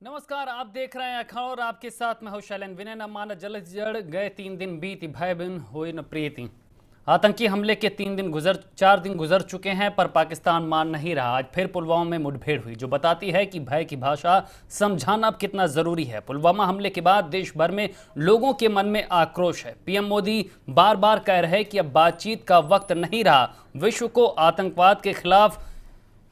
नमस्कार, आप देख रहे हैं अखबार और आपके साथ मैं हूं शैलेन। विनय न मान जल जड़ गए 3 दिन बीत, भय बिन हुई न प्रीति। आतंकी हमले के 4 दिन गुजर चुके हैं, पर पाकिस्तान मान नहीं रहा। आज फिर पुलवामा में मुठभेड़ हुई, जो बताती है कि भय की भाषा समझाना अब कितना जरूरी है। पुलवामा हमले के बाद देश भर में लोगों के मन में आक्रोश है। पीएम मोदी बार बार कह रहे हैं कि अब बातचीत का वक्त नहीं रहा, विश्व को आतंकवाद के खिलाफ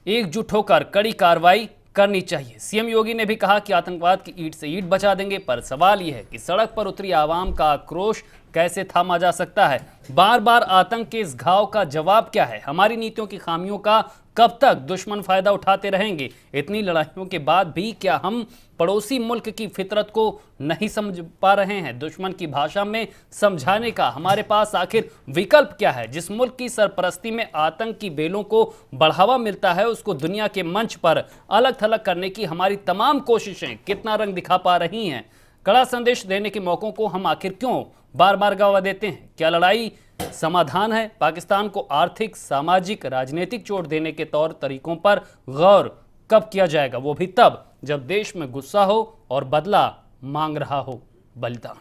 एकजुट होकर कड़ी कार्रवाई करनी चाहिए। सीएम योगी ने भी कहा कि आतंकवाद की ईंट से ईंट बचा देंगे, पर सवाल यह है कि सड़क पर उतरी आवाम का आक्रोश कैसे थामा जा सकता है। बार बार आतंक के इस घाव का जवाब क्या है? हमारी नीतियों की खामियों का कब तक दुश्मन फायदा उठाते रहेंगे? इतनी लड़ाइयों के बाद भी क्या हम पड़ोसी मुल्क की फितरत को नहीं समझ पा रहे हैं? दुश्मन की भाषा में समझाने का हमारे पास आखिर विकल्प क्या है? जिस मुल्क की सरपरस्ती में आतंक की बेलों को बढ़ावा मिलता है, उसको दुनिया के मंच पर अलग थलग करने की हमारी तमाम कोशिशें कितना रंग दिखा पा रही हैं? कड़ा संदेश देने के मौकों को हम आखिर क्यों बार बार गवा देते हैं? क्या लड़ाई समाधान है? पाकिस्तान को आर्थिक, सामाजिक, राजनीतिक चोट देने के तौर तरीकों पर गौर कब किया जाएगा? वो भी तब जब देश में गुस्सा हो और बदला मांग रहा हो बलिदान।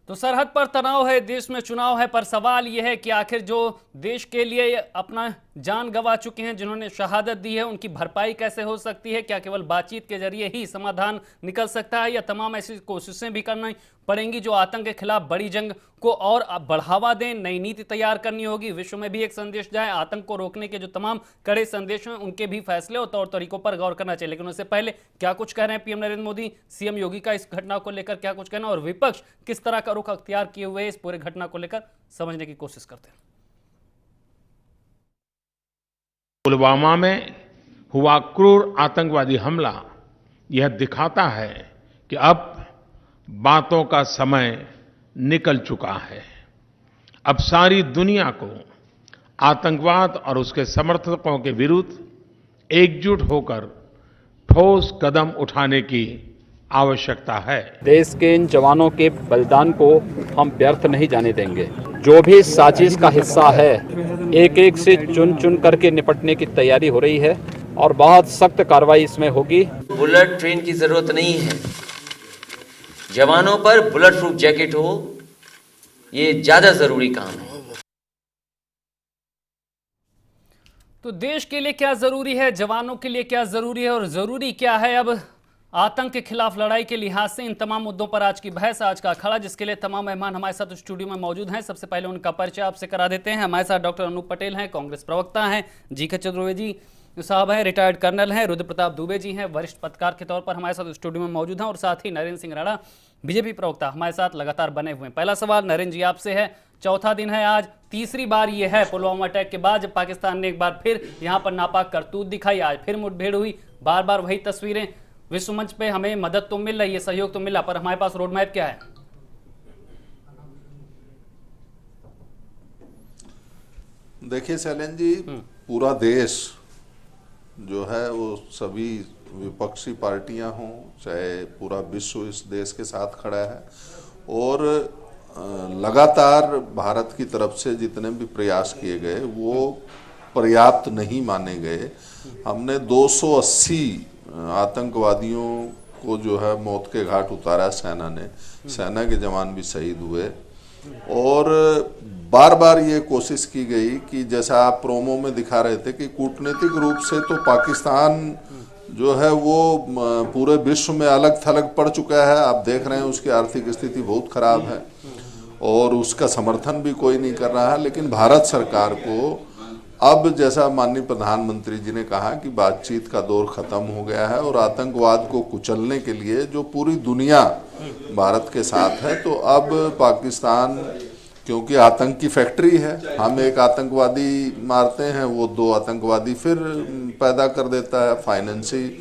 तो सरहद पर तनाव है, देश में चुनाव है, पर सवाल यह है कि आखिर जो देश के लिए अपना जान गंवा चुके हैं, जिन्होंने शहादत दी है, उनकी भरपाई कैसे हो सकती है? क्या केवल बातचीत के जरिए ही समाधान निकल सकता है, या तमाम ऐसी कोशिशें भी करनी पड़ेंगी जो आतंक के खिलाफ बड़ी जंग को और बढ़ावा दें? नई नीति तैयार करनी होगी, विश्व में भी एक संदेश जाए। आतंक को रोकने के जो तमाम कड़े संदेश हैं, उनके भी फैसले और तौर तरीकों पर गौर करना चाहिए। लेकिन उससे पहले क्या कुछ कह रहे हैं पीएम नरेंद्र मोदी, सीएम योगी का इस घटना को लेकर क्या कुछ कहना, और विपक्ष किस तरह का रुख अख्तियार किए हुए इस पूरे घटना को लेकर, समझने की कोशिश करते हैं। पुलवामा में हुआ क्रूर आतंकवादी हमला यह दिखाता है कि अब बातों का समय निकल चुका है। अब सारी दुनिया को आतंकवाद और उसके समर्थकों के विरुद्ध एकजुट होकर ठोस कदम उठाने की आवश्यकता है। देश के इन जवानों के बलिदान को हम व्यर्थ नहीं जाने देंगे। जो भी साजिश का हिस्सा है, एक एक से चुन चुन करके निपटने की तैयारी हो रही है और बहुत सख्त कार्रवाई इसमें होगी। बुलेट ट्रेन की जरूरत नहीं है, जवानों पर बुलेट प्रूफ जैकेट हो, ये ज्यादा जरूरी काम है। तो देश के लिए क्या जरूरी है, जवानों के लिए क्या जरूरी है, और जरूरी क्या है अब आतंक के खिलाफ लड़ाई के लिहाज से? इन तमाम मुद्दों पर आज की बहस, आज का अखाड़ा, जिसके लिए तमाम मेहमान हमारे साथ स्टूडियो में मौजूद हैं। सबसे पहले उनका परिचय आपसे करा देते हैं। हमारे साथ डॉक्टर अनूप पटेल हैं, कांग्रेस प्रवक्ता हैं। जीके चतुर्वेदी साहब हैं, रिटायर्ड कर्नल हैं। रुद्र प्रताप दुबे जी हैं, वरिष्ठ पत्रकार के तौर पर हमारे साथ स्टूडियो में मौजूद हैं। और साथ ही नरेंद्र सिंह राणा, बीजेपी प्रवक्ता, हमारे साथ लगातार बने हुए हैं। पहला सवाल नरेंद्र जी आपसे है। चौथा दिन है आज, तीसरी बार ये है पुलवामा अटैक के बाद जब पाकिस्तान ने एक बार फिर यहाँ पर नापाक करतूत दिखाई। आज फिर मुठभेड़ हुई, बार बार वही तस्वीरें। विश्व मंच पे हमें मदद तो मिल रही है, सहयोग तो मिला, पर हमारे पास रोड मैप क्या है? देखिए शैलेन जी, पूरा देश जो है वो सभी विपक्षी पार्टियां हों, चाहे पूरा विश्व इस देश के साथ खड़ा है। और लगातार भारत की तरफ से जितने भी प्रयास किए गए वो पर्याप्त नहीं माने गए। हमने 280 आतंकवादियों को जो है मौत के घाट उतारा सेना ने, सेना के जवान भी शहीद हुए। और बार बार ये कोशिश की गई कि जैसा आप प्रोमो में दिखा रहे थे कि कूटनीतिक रूप से तो पाकिस्तान जो है वो पूरे विश्व में अलग थलग पड़ चुका है। आप देख रहे हैं उसकी आर्थिक स्थिति बहुत खराब है और उसका समर्थन भी कोई नहीं कर रहा है। लेकिन भारत सरकार को अब, जैसा माननीय प्रधानमंत्री जी ने कहा कि बातचीत का दौर खत्म हो गया है और आतंकवाद को कुचलने के लिए जो पूरी दुनिया भारत के साथ है, तो अब पाकिस्तान, क्योंकि आतंक की फैक्ट्री है, हम एक आतंकवादी मारते हैं, वो 2 आतंकवादी फिर पैदा कर देता है, फाइनेंशियली,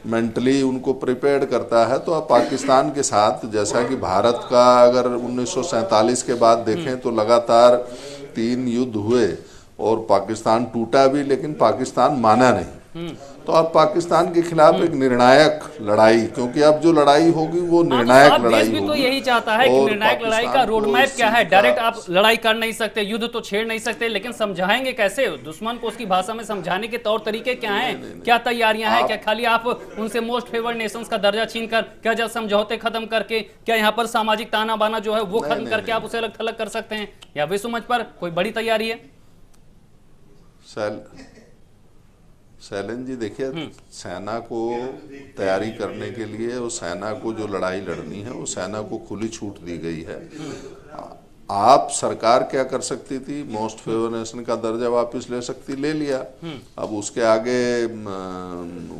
मेंटली उनको प्रिपेयर करता है। तो अब पाकिस्तान के साथ, जैसा कि भारत का अगर 1947 के बाद देखें तो लगातार 3 युद्ध हुए और पाकिस्तान टूटा भी, लेकिन पाकिस्तान माना नहीं। तो अब पाकिस्तान के खिलाफ एक निर्णायक लड़ाई, क्योंकि अब जो लड़ाई होगी वो निर्णायक लड़ाई देश भी होगी। तो यही चाहता है कि और निर्णायक लड़ाई का पाकिस्तान रोड को मैप इस क्या है। चीज का- डायरेक्ट आप लड़ाई कर नहीं सकते, युद्ध तो छेड़ नहीं सकते, लेकिन समझाएंगे कैसे? दुश्मन को उसकी भाषा में समझाने के तौर तरीके क्या हैं, क्या तैयारियां हैं? क्या खाली आप उनसे मोस्ट फेवर्ड नेशंस का दर्जा छीनकर, क्या जब समझौते खत्म करके, क्या यहाँ पर सामाजिक ताना बाना जो है वो खत्म करके आप उसे अलग थलग कर सकते हैं, या विश्व मंच पर कोई बड़ी तैयारी है? शैलेंद्र जी देखिए, सेना को तैयारी करने के लिए और सेना को जो लड़ाई लड़नी है वो सेना को खुली छूट दी गई है। आप सरकार क्या कर सकती थी, मोस्ट फेवर नेशन का दर्जा वापस ले सकती, ले लिया। अब उसके आगे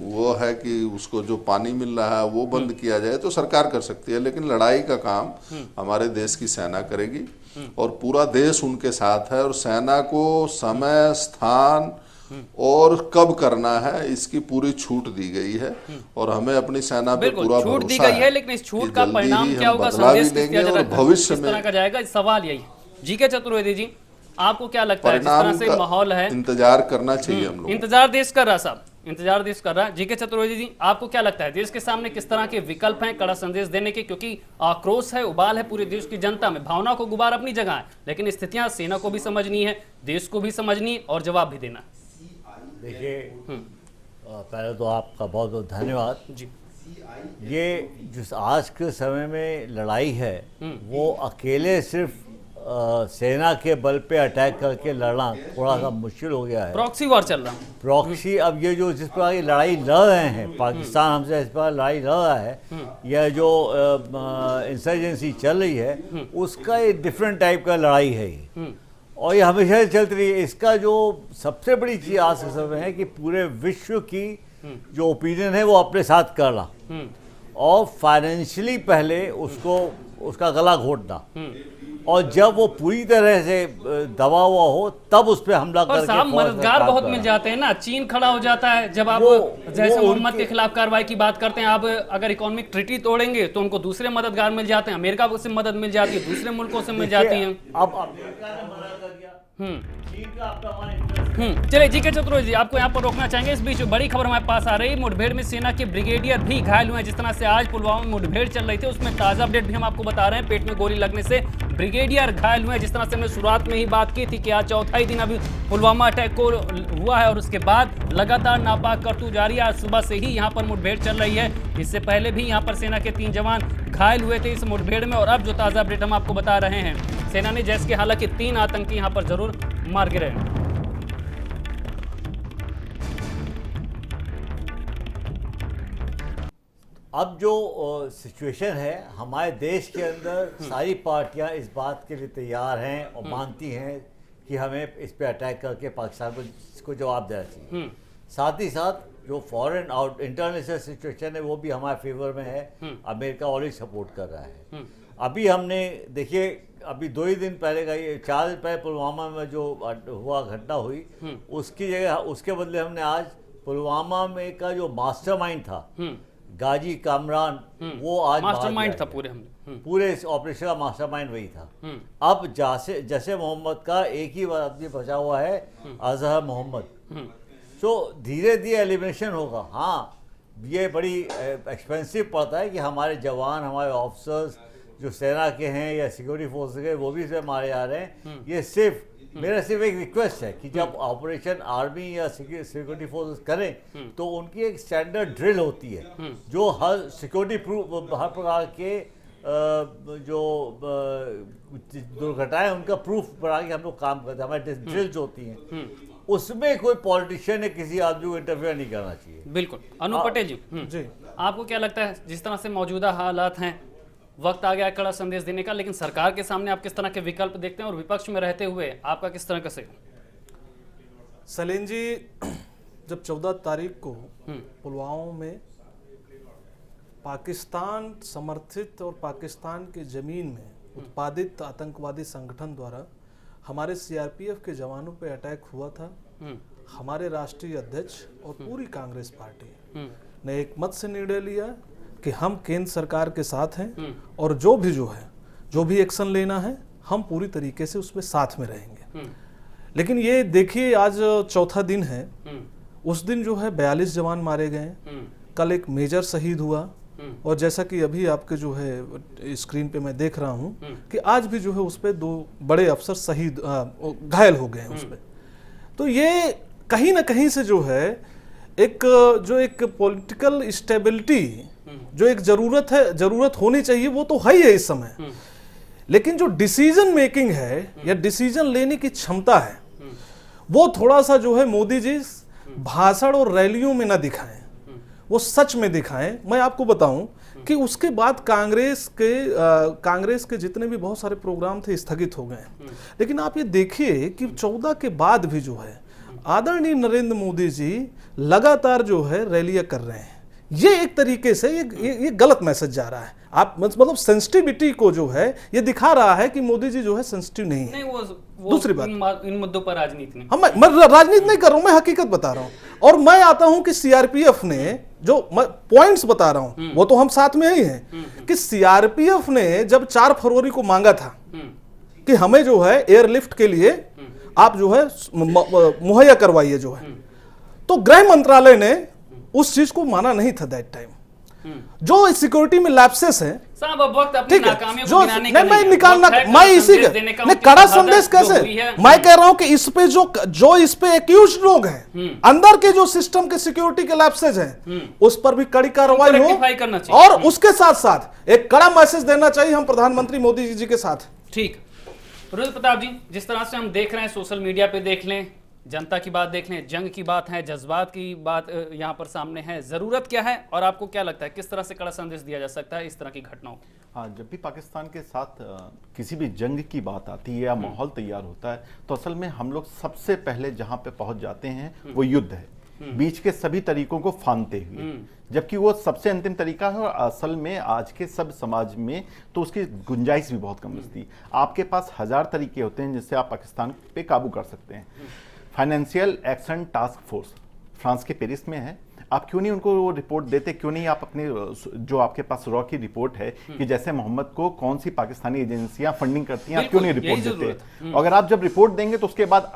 वो है कि उसको जो पानी मिल रहा है वो बंद किया जाए तो सरकार कर सकती है, लेकिन लड़ाई का काम हमारे देश की सेना करेगी और पूरा देश उनके साथ है। और सेना को समय, स्थान और कब करना है इसकी पूरी छूट दी गई है और हमें अपनी सेना पे पूरा छूट दी भरोसा गई है, लेकिन इस कि छूट का जल्दी परिणाम ही क्या हम होगा, बदला भी संदेश लेंगे और किस भविष्य तरह में का जाएगा, सवाल यही। जीके चतुर्वेदी जी, आपको क्या लगता है जिस तरह परिणाम से का माहौल है? इंतजार करना चाहिए हम लोग। इंतजार देश कर रहा साहब, इंतजार देश कर रहा है। जीके चतुर्वेदी जी, आपको क्या लगता है देश के सामने किस तरह के विकल्प हैं कड़ा संदेश देने के? क्योंकि आक्रोश है, उबाल है पूरे देश की जनता में, भावना को गुबार अपनी जगह है, लेकिन स्थितियां सेना को भी समझनी है, देश को भी समझनी है और जवाब भी देना। देखिए, पहले तो आपका बहुत बहुत धन्यवाद जी। ये जिस आज के समय में लड़ाई है वो अकेले सिर्फ सेना के बल पे अटैक करके लड़ना थोड़ा सा मुश्किल हो गया है। प्रॉक्सी वॉर चल रहा है। प्रॉक्सी, अब ये जो जिस प्रकार की लड़ाई लड़ रहे हैं, पाकिस्तान हमसे इस प्रकार लड़ाई लड़ रहा है, यह जो इंसर्जेंसी चल रही है उसका एक डिफरेंट टाइप का लड़ाई है ये, और ये हमेशा से चलती रही है। इसका जो सबसे बड़ी चीज़ आज के समय है कि पूरे विश्व की जो ओपिनियन है वो अपने साथ करना और फाइनेंशियली पहले उसको उसका गला घोटना, और जब वो पूरी तरह से दबा हुआ हो तब उस पर हमला और करके साहब मददगार बहुत मिल जाते हैं ना। चीन खड़ा हो जाता है जब आप जैसे मोहम्मद के खिलाफ कार्रवाई की बात करते हैं। आप अगर इकोनॉमिक ट्रीटी तोड़ेंगे तो उनको दूसरे मददगार मिल जाते हैं, अमेरिका से मदद मिल जाती है, दूसरे मुल्कों से मिल जाती है। अब अमेरिका ने मना कर दिया, चीन का अपना हमारा इंटरेस्ट है। चलिए जीके चतुर्वेदी जी, आपको यहाँ पर रोकना चाहेंगे। इस बीच बड़ी खबर हमारे पास आ रही है, मुठभेड़ में सेना के ब्रिगेडियर भी घायल हुए हैं। जिस तरह से आज पुलवामा में मुठभेड़ चल रही थी उसमें ताजा अपडेट भी हम आपको बता रहे हैं। पेट में गोली लगने से ब्रिगेडियर घायल हुए हैं। जिस तरह से हमने शुरुआत में ही बात की थी कि आज चौथा ही दिन अभी पुलवामा अटैक को हुआ है और उसके बाद लगातार नापाक करतूत जारी है। आज सुबह से ही यहाँ पर मुठभेड़ चल रही है। इससे पहले भी यहाँ पर सेना के 3 जवान घायल हुए थे इस मुठभेड़ में, और अब जो ताजा अपडेट हम आपको बता रहे हैं, सेना ने जैसे कि हालांकि 3 आतंकी यहाँ पर जरूर मार गिरे हैं। अब जो सिचुएशन है हमारे देश के अंदर, सारी पार्टियां इस बात के लिए तैयार हैं और मानती हैं कि हमें इस पे अटैक करके पाकिस्तान को जवाब देना चाहिए। साथ ही साथ जो फॉरेन आउट इंटरनेशनल सिचुएशन है वो भी हमारे फेवर में है। अमेरिका ऑलरेडी सपोर्ट कर रहा है। अभी हमने देखिए, अभी 2 ही दिन पहले का, ये 4 दिन पहले पुलवामा में जो हुआ घटना हुई, उसकी जगह उसके बदले हमने आज पुलवामा में का जो मास्टरमाइंड था गाजी कामरान, वो आज मास्टरमाइंड था पूरे इस ऑपरेशन का मास्टरमाइंड वही था। अब जैसे मोहम्मद का एक ही आदमी बचा हुआ है, अजहर मोहम्मद। तो धीरे धीरे एलिमिनेशन होगा। हाँ, ये बड़ी एक्सपेंसिव पड़ता है कि हमारे जवान, हमारे ऑफिसर्स जो सेना के हैं या सिक्योरिटी फोर्स के, वो भी इसमें मारे जा रहे हैं। ये मेरा सिर्फ एक रिक्वेस्ट है कि जब ऑपरेशन आर्मी या सिक्योरिटी फोर्सेस करें तो उनकी एक स्टैंडर्ड ड्रिल होती है जो हर सिक्योरिटी प्रूफ, हर प्रकार के जो दुर्घटनाएं उनका प्रूफ बना के हम लोग काम करते हैं। हमारी ड्रिल्स होती हैं, उसमें कोई पॉलिटिशियन या किसी आदमी को इंटरफेयर नहीं करना चाहिए। बिल्कुल। अनु पटेल जी, आपको क्या लगता है जिस तरह से मौजूदा हालात हैं, वक्त आ गया कड़ा संदेश देने का, लेकिन सरकार के सामने आप किस तरह के विकल्प देखते हैं और विपक्ष में रहते हुए आपका किस तरह का से? सलीम जी, जब 14 तारीख को पुलवामा में पाकिस्तान समर्थित और पाकिस्तान की ज़मीन में उत्पादित आतंकवादी संगठन द्वारा हमारे सीआरपीएफ के जवानों पे अटैक हुआ था, हमारे राष्ट्रीय अध्यक्ष और पूरी कांग्रेस पार्टी ने एक मत से निर्णय लिया कि हम केंद्र सरकार के साथ हैं और जो भी एक्शन लेना है हम पूरी तरीके से उसमें साथ में रहेंगे। लेकिन ये देखिए, आज चौथा दिन है उस दिन जो है 42 जवान मारे गए, कल एक मेजर शहीद हुआ, और जैसा कि अभी आपके जो है स्क्रीन पे मैं देख रहा हूं कि आज भी जो है उस पे 2 बड़े अफसर शहीद घायल हो गए हैं उस पे। तो ये कहीं ना कहीं से जो है एक पॉलिटिकल स्टेबिलिटी जो एक जरूरत होनी चाहिए वो तो है ही है इस समय, लेकिन जो डिसीजन मेकिंग है या डिसीजन लेने की क्षमता है वो थोड़ा सा जो है मोदी जी भाषण और रैलियों में ना दिखाएं, वो सच में दिखाएं। मैं आपको बताऊं कि उसके बाद कांग्रेस के जितने भी बहुत सारे प्रोग्राम थे स्थगित हो गए, लेकिन आप ये देखिए कि 14 के बाद भी जो है आदरणीय नरेंद्र मोदी जी लगातार जो है रैलियां कर रहे हैं। ये एक तरीके से ये गलत मैसेज जा रहा है। आप मतलब सेंसिटिविटी को जो है ये दिखा रहा है कि मोदी जी जो है सेंसिटिव नहीं है। वो दूसरी बात, इन मुद्दों पर राजनीति नहीं, मैं राजनीति नहीं कर रहा हूं, मैं हकीकत बता रहा हूं। और मैं आता हूं कि सीआरपीएफ ने जो पॉइंट्स बता रहा हूं वो तो हम साथ में ही हैं कि सीआरपीएफ ने जब 4 फरवरी को मांगा था कि हमें जो है एयरलिफ्ट के लिए आप जो है मुहैया करवाइए जो है, तो गृह मंत्रालय ने उस चीज को माना नहीं था दैट टाइम। जो सिक्योरिटी में लैप्सेस हैं, साहब अब वक्त अपनी नाकामियों को गिनाने का मैं निकालना, मैं इसी का कड़ा संदेश कैसे, मैं कह रहा हूं कि इस पे जो इस पे एक्यूज लोग हैं, अंदर के जो सिस्टम के सिक्योरिटी के लैप्सेस हैं, उस पर भी कड़ी कार्रवाई हो, और उसके साथ साथ एक कड़ा मैसेज देना चाहिए हम प्रधानमंत्री मोदी जी के साथ। ठीक, रुद्र प्रताप जी, जिस तरह से हम देख रहे हैं सोशल मीडिया पे देख लें, जनता की बात देख लें, जंग की बात है, जज्बात की बात यहाँ पर सामने है, जरूरत क्या है और आपको क्या लगता है किस तरह से कड़ा संदेश दिया जा सकता है इस तरह की घटनाओं? हाँ, जब भी पाकिस्तान के साथ किसी भी जंग की बात आती है या माहौल तैयार होता है तो असल में हम लोग सबसे पहले जहाँ पे पहुंच जाते हैं वो युद्ध है, बीच के सभी तरीकों को फांदते हुए, जबकि वो सबसे अंतिम तरीका है। और असल में आज के सब समाज में तो उसकी गुंजाइश भी बहुत कम बचती है। आपके पास 1000 तरीके होते हैं जिससे आप पाकिस्तान पे काबू कर सकते हैं। Financial action task force France के पेरिस में है, आप क्यों नहीं उनको वो रिपोर्ट देते, क्यों नहीं आप अपने जो आपके पास रॉ की रिपोर्ट है कि जैसे मोहम्मद को कौन सी पाकिस्तानी एजेंसियां फंडिंग करती हैं, आप क्यों नहीं रिपोर्ट देते? अगर आप जब रिपोर्ट देंगे तो उसके बाद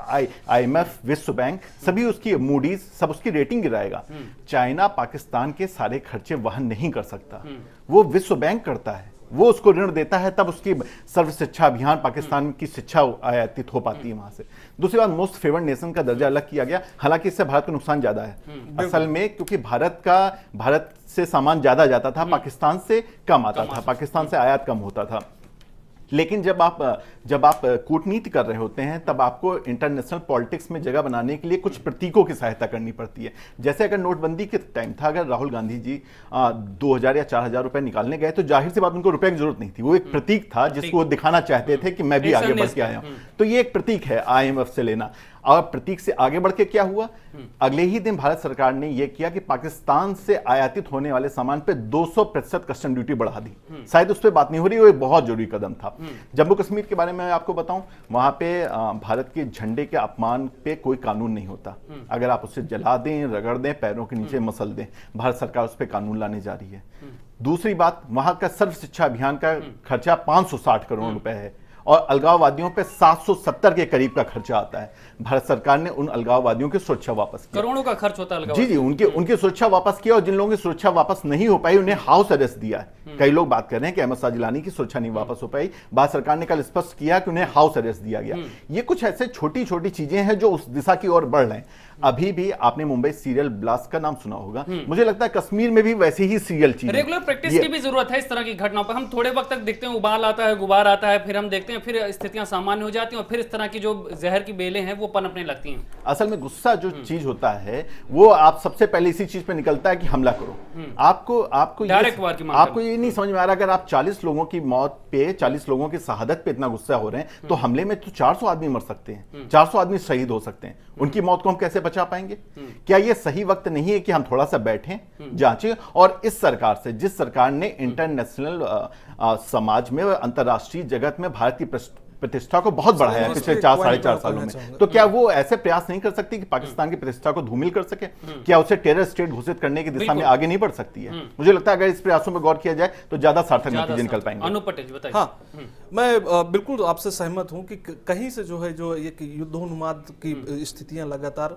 IMF, विश्व बैंक, सभी उसकी मूडीज सब उसकी रेटिंग गिराएगा। चाइना पाकिस्तान के सारे खर्चे वहन नहीं कर सकता, वो विश्व बैंक करता है, वो उसको ऋण देता है, तब उसकी सर्व शिक्षा अभियान पाकिस्तान की शिक्षा आयातित हो पाती है वहां से। दूसरी बात, मोस्ट फेवर्ड नेशन का दर्जा अलग किया गया, हालांकि इससे भारत को नुकसान ज्यादा है असल में, क्योंकि भारत से सामान ज्यादा जाता था, पाकिस्तान से कम आता था, पाकिस्तान से आयात कम होता था। लेकिन जब आप कूटनीति कर रहे होते हैं तब आपको इंटरनेशनल पॉलिटिक्स में जगह बनाने के लिए कुछ प्रतीकों की सहायता करनी पड़ती है। जैसे अगर नोटबंदी के टाइम था, अगर राहुल गांधी जी 2000 या 4000 रुपए निकालने गए तो जाहिर सी बात उनको रुपए की जरूरत नहीं थी, वो एक प्रतीक था जिसको वो दिखाना चाहते थे कि मैं भी आगे बढ़ के आया हूं। तो ये एक प्रतीक है IMF से लेना। और प्रतीक से आगे बढ़ के क्या हुआ, अगले ही दिन भारत सरकार ने यह किया कि पाकिस्तान से आयातित होने वाले सामान पे 200% कस्टम ड्यूटी बढ़ा दी। शायद उस पर बात नहीं हो रही, वो एक बहुत जरूरी कदम था। जम्मू कश्मीर के बारे में आपको बताऊं, वहां पे भारत के झंडे के अपमान पे कोई कानून नहीं होता। अगर आप उसे जला दें, रगड़ दें, पैरों के नीचे मसल दें, भारत सरकार उस पर कानून लाने जा रही है। दूसरी बात, वहां का सर्व शिक्षा अभियान का खर्चा 560 करोड़ रुपए है और अलगाववादियों पे 770 के करीब का खर्चा आता है। भारत सरकार ने उन अलगाववादियों की सुरक्षा वापस की, करोड़ों का खर्च होता है। जी, उनकी सुरक्षा वापस किया, और जिन लोगों की सुरक्षा वापस नहीं हो पाई उन्हें हाउस अरेस्ट दिया है। कई लोग बात कर रहे हैं कि अहमद साजिलानी की सुरक्षा नहीं वापस हो पाई, भारत सरकार ने कल स्पष्ट किया कि उन्हें हाउस अरेस्ट दिया गया। ये कुछ ऐसे छोटी छोटी चीजें हैं जो उस दिशा की ओर बढ़ रहे हैं। अभी भी आपने मुंबई सीरियल ब्लास्ट का नाम सुना होगा, मुझे लगता है कश्मीर में भी वैसी ही सीरियल चीज, रेगुलर प्रैक्टिस की भी जरूरत है इस तरह की घटनाओं पर। हम थोड़े वक्त तक देखते हैं उबाल आता है, गुबार आता है, फिर हम देखते हैं फिर स्थितियां सामान्य हो जाती हैं और फिर इस तरह की जो जहर की बेलें हैं वो पनपने लगती हैं। असल में गुस्सा जो चीज होता है वो आप सबसे पहले इसी चीज पे निकलता है कि हमला करो। आपको ये नहीं समझ में आ रहा, अगर आप 40 लोगों की मौत पे, 40 लोगों की शहादत पे इतना गुस्सा हो रहे हैं तो हमले में तो 400 आदमी मर सकते हैं, 400 आदमी शहीद हो सकते हैं, उनकी मौत को हम कैसे बचा पाएंगे? क्या ये सही वक्त नहीं है कि हम थोड़ा सा बैठें, जांचें? और इस सरकार से, जिस सरकार ने इंटरनेशनल समाज में, अंतर्राष्ट्रीय जगत में भारत की प्रतिष्ठा को बहुत बढ़ाया है पिछले 4-4.5 सालों में, तो क्या वो ऐसे प्रयास नहीं कर सकती कि पाकिस्तान की प्रतिष्ठा को धूमिल कर सके? क्या उसे टेरर स्टेट घोषित करने की दिशा में आगे नहीं बढ़ सकती है? मुझे लगता है अगर इस प्रयासों पर गौर किया जाए तो ज्यादा सार्थक नतीजे निकल पाएंगे। अनु पटेल बताइए। हाँ, मैं बिल्कुल आपसे सहमत हूं कि कहीं से जो है जो ये युद्धोन्माद की स्थितियां लगातार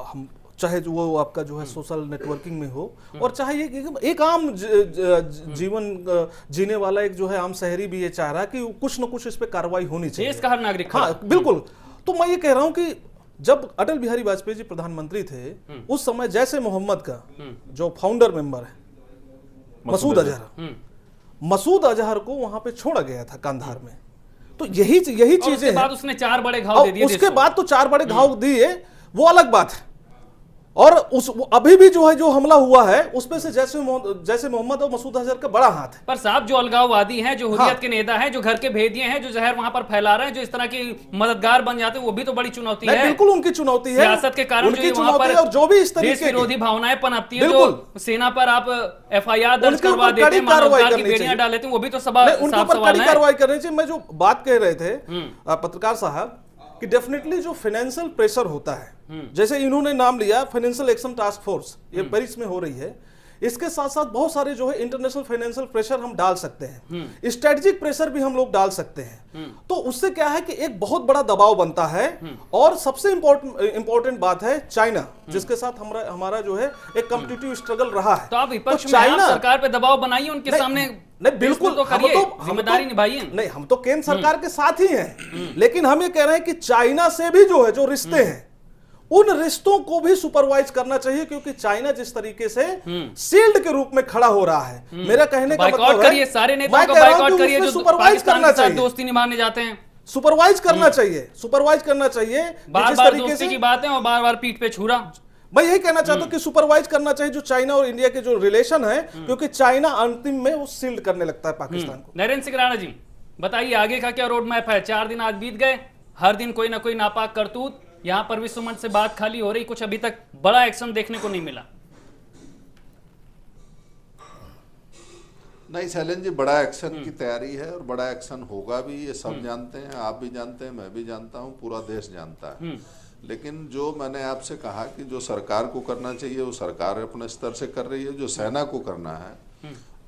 हम चाहे जो वो आपका जो है सोशल नेटवर्किंग में हो, और चाहे एक आम जीवन जीने वाला एक जो है आम शहरी भी ये चाह रहा है कि कुछ न कुछ इस पे कार्रवाई होनी चाहिए, देश का हर नागरिक। हाँ बिल्कुल। तो मैं ये कह रहा हूं कि जब अटल बिहारी वाजपेयी जी प्रधानमंत्री थे उस समय जैसे मोहम्मद का जो फाउंडर मेंबर है मसूद अजहर, मसूद अजहर को वहां पे छोड़ा गया था कांधार में। तो यही चीजें हैं। बाद उसने 4 बड़े घाव दे दिए, उसके बाद तो 4 बड़े घाव दिए, वो अलग बात है। और अभी भी जो है जो हमला हुआ है उसमें से जैसे मोहम्मद और मसूद अजहर का बड़ा हाथ है। पर साहब जो अलगाववादी हैं, जो हुर्रियत के नेता हैं, जो घर के भेदिए हैं, जो जहर वहां पर फैला रहे हैं, जो इस तरह की मददगार बन जाते हैं, वो भी तो बड़ी चुनौती है। बिल्कुल उनकी चुनौती है, सियासत के कारण उनकी चुनौती है। और जो भी इस तरीके देश विरोधी भावनाएं पनपती है, जो सेना पर आप FIR दर्ज करवा देते हैं, मानवता की बेड़ियां डाल देते हैं, वो भी तो सवाल है। उनके ऊपर कड़ी कार्रवाई करनी चाहिए। मैं जो बात कह रहे थे पत्रकार साहब कि डेफिनेटली जो फाइनेंशियल प्रेशर होता है, जैसे इन्होंने नाम लिया फाइनेंशियल एक्शन टास्क फोर्स, ये पेरिस में हो रही है, इसके साथ साथ बहुत सारे जो है इंटरनेशनल फाइनेंशियल प्रेशर हम डाल सकते हैं, स्ट्रेटेजिक प्रेशर भी हम लोग डाल सकते हैं। तो उससे क्या है कि एक बहुत बड़ा दबाव बनता है। और सबसे इंपॉर्टेंट बात है चाइना, जिसके साथ हमारा जो है एक कॉम्पिटिटिव स्ट्रगल रहा है। तो आप विपक्ष में आप सरकार पे दबाव बनाइए, उनके सामने नहीं बिल्कुल तो करिए, जिम्मेदारी निभाइए। नहीं, हम तो केंद्र सरकार के साथ ही हैं, लेकिन हम ये कह रहे हैं कि चाइना से भी जो है जो रिश्ते हैं उन रिश्तों को भी सुपरवाइज करना चाहिए, क्योंकि चाइना जिस तरीके से शील्ड के रूप में खड़ा हो रहा है, मेरा कहने का मतलब है सारे नेताओं को बायकॉट करिए जो सुपरवाइज करना चाहिए, दोस्ती निभाने जाते हैं, सुपरवाइज करना चाहिए, सुपरवाइज करना चाहिए। बार-बार दोस्ती की बातें और बार-बार पीठ पे छुरा। मैं यही कहना चाहता हूं कि सुपरवाइज करना चाहिए जो चाइना और इंडिया के जो रिलेशन है, क्योंकि चाइना अंतिम में वो शील्ड करने लगता है पाकिस्तान को। नरेंद्र सिंह राणा जी बताइए आगे का क्या रोड मैप है? 4 दिन आज बीत गए, हर दिन कोई ना कोई नापाक करतूत, यहां पर विश्व मंच से बात खाली हो रही, कुछ अभी तक बड़ा एक्शन देखने को नहीं मिला। नहीं शैलेंद्र जी, बड़ा एक्शन की तैयारी है और बड़ा एक्शन होगा भी, ये सब जानते हैं, आप भी जानते हैं, मैं भी जानता हूं, पूरा देश जानता है। लेकिन जो मैंने आपसे कहा कि जो सरकार को करना चाहिए वो सरकार अपने स्तर से कर रही है, जो सेना को करना है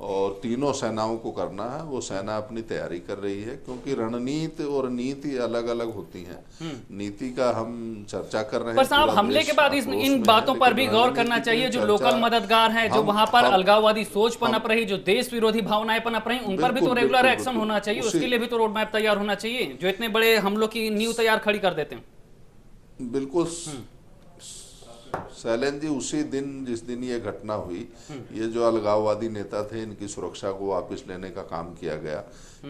और तीनों सेनाओं को करना है वो सेना अपनी तैयारी कर रही है, क्योंकि रणनीति और नीति अलग अलग होती हैं। नीति का हम चर्चा कर रहे हैं, पर साहब हमले के बाद इन बातों पर भी गौर करना चाहिए। जो लोकल मददगार हैं, जो वहां पर अलगाववादी सोच पनप रही, जो देश विरोधी भावनाएं पनप रही, उन पर भी तो रेगुलर एक्शन होना चाहिए, उसके लिए भी तो रोड मैप तैयार होना चाहिए, जो इतने बड़े हमलों की नींव तैयार खड़ी कर देते हैं। बिल्कुल शैलेंद्र जी, उसी दिन जिस दिन ये घटना हुई, ये जो अलगाववादी नेता थे इनकी सुरक्षा को वापस लेने का काम किया गया।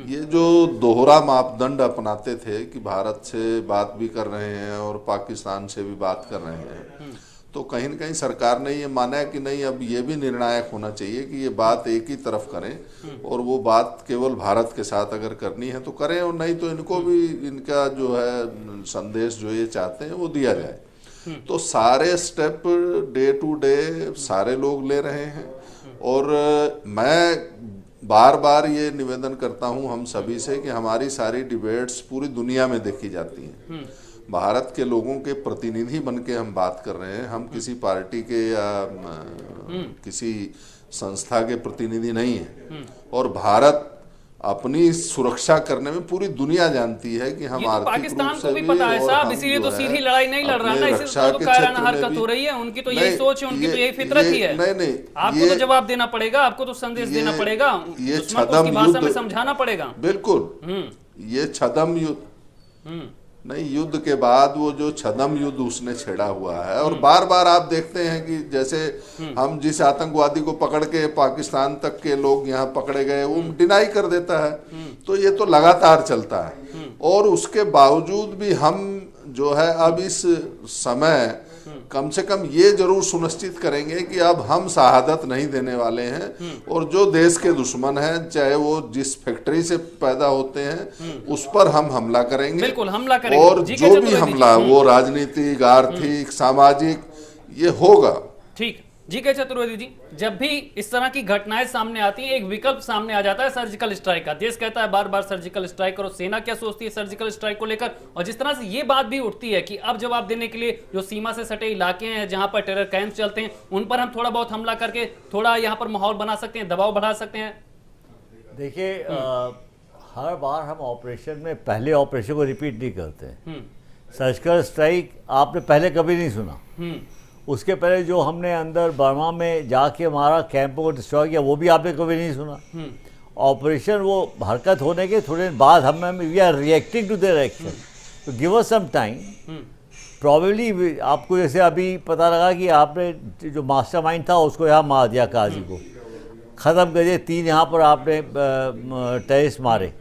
ये जो दोहरा मापदंड अपनाते थे कि भारत से बात भी कर रहे हैं और पाकिस्तान से भी बात कर रहे हैं, तो कहीं न कहीं सरकार ने ये माना है कि नहीं, अब ये भी निर्णायक होना चाहिए कि ये बात एक ही तरफ करें और वो बात केवल भारत के साथ अगर करनी है तो करें, और नहीं तो इनको भी इनका जो है संदेश जो ये चाहते हैं वो दिया जाए। तो सारे स्टेप डे टू डे सारे लोग ले रहे हैं, और मैं बार बार ये निवेदन करता हूं हम सभी से कि हमारी सारी डिबेट्स पूरी दुनिया में देखी जाती हैं। भारत के लोगों के प्रतिनिधि बन के हम बात कर रहे हैं, हम किसी पार्टी के या किसी संस्था के प्रतिनिधि नहीं हैं। और भारत अपनी सुरक्षा करने में पूरी दुनिया जानती है कि हम आर्थिक पाकिस्तान को भी पता है साहब, इसीलिए तो सीधी लड़ाई नहीं लड़ रहा ना, इसीलिए तो कायराना हरकत हो रही है। उनकी तो यही सोच है, उनकी तो यही फितरत ही है। नहीं, आपको तो जवाब देना पड़ेगा, आपको तो संदेश देना पड़ेगा, दुश्मन को उसकी भाषा में समझाना पड़ेगा। बिल्कुल, ये छद्म युद्ध नहीं, युद्ध के बाद वो जो छद्म युद्ध उसने छेड़ा हुआ है। और बार बार आप देखते हैं कि जैसे हम जिस आतंकवादी को पकड़ के पाकिस्तान तक के लोग यहाँ पकड़े गए वो डिनाई कर देता है, तो ये तो लगातार चलता है। और उसके बावजूद भी हम जो है अब इस समय कम से कम ये जरूर सुनिश्चित करेंगे कि अब हम शहादत नहीं देने वाले हैं, और जो देश के दुश्मन हैं, चाहे वो जिस फैक्ट्री से पैदा होते हैं, उस पर हम हमला करेंगे। बिल्कुल हमला करेंगे, और जो भी हमला वो राजनीतिक, आर्थिक, सामाजिक ये होगा। ठीक, जी के चतुर्वेदी जी, जब भी इस तरह की घटनाएं सामने आती हैं, एक विकल्प सामने आ जाता है सर्जिकल स्ट्राइक का। देश कहता है बार बार सर्जिकल स्ट्राइक करो, सेना क्या सोचती है सर्जिकल स्ट्राइक को लेकर, और जिस तरह से ये बात भी उठती है कि अब जवाब देने के लिए जो सीमा से सटे इलाके हैं, जहां पर टेरर कैंप चलते हैं, उन पर हम थोड़ा बहुत हमला करके थोड़ा यहाँ पर माहौल बना सकते हैं, दबाव बढ़ा सकते हैं। देखिए, हर बार हम ऑपरेशन में पहले ऑपरेशन को रिपीट नहीं करते। सर्जिकल स्ट्राइक आपने पहले कभी नहीं सुना, उसके पहले जो हमने अंदर बर्मा में जाके हमारा कैंपों को डिस्ट्रॉय किया वो भी आपने कभी नहीं सुना। ऑपरेशन वो हरकत होने के थोड़े दिन बाद हम we are reacting to their action, तो give us some time. Probably आपको जैसे अभी पता लगा कि आपने जो मास्टरमाइंड था उसको यहाँ मार दिया, काजी को ख़त्म कर दिया, 3 यहाँ पर आपने टेररिस्ट मारे।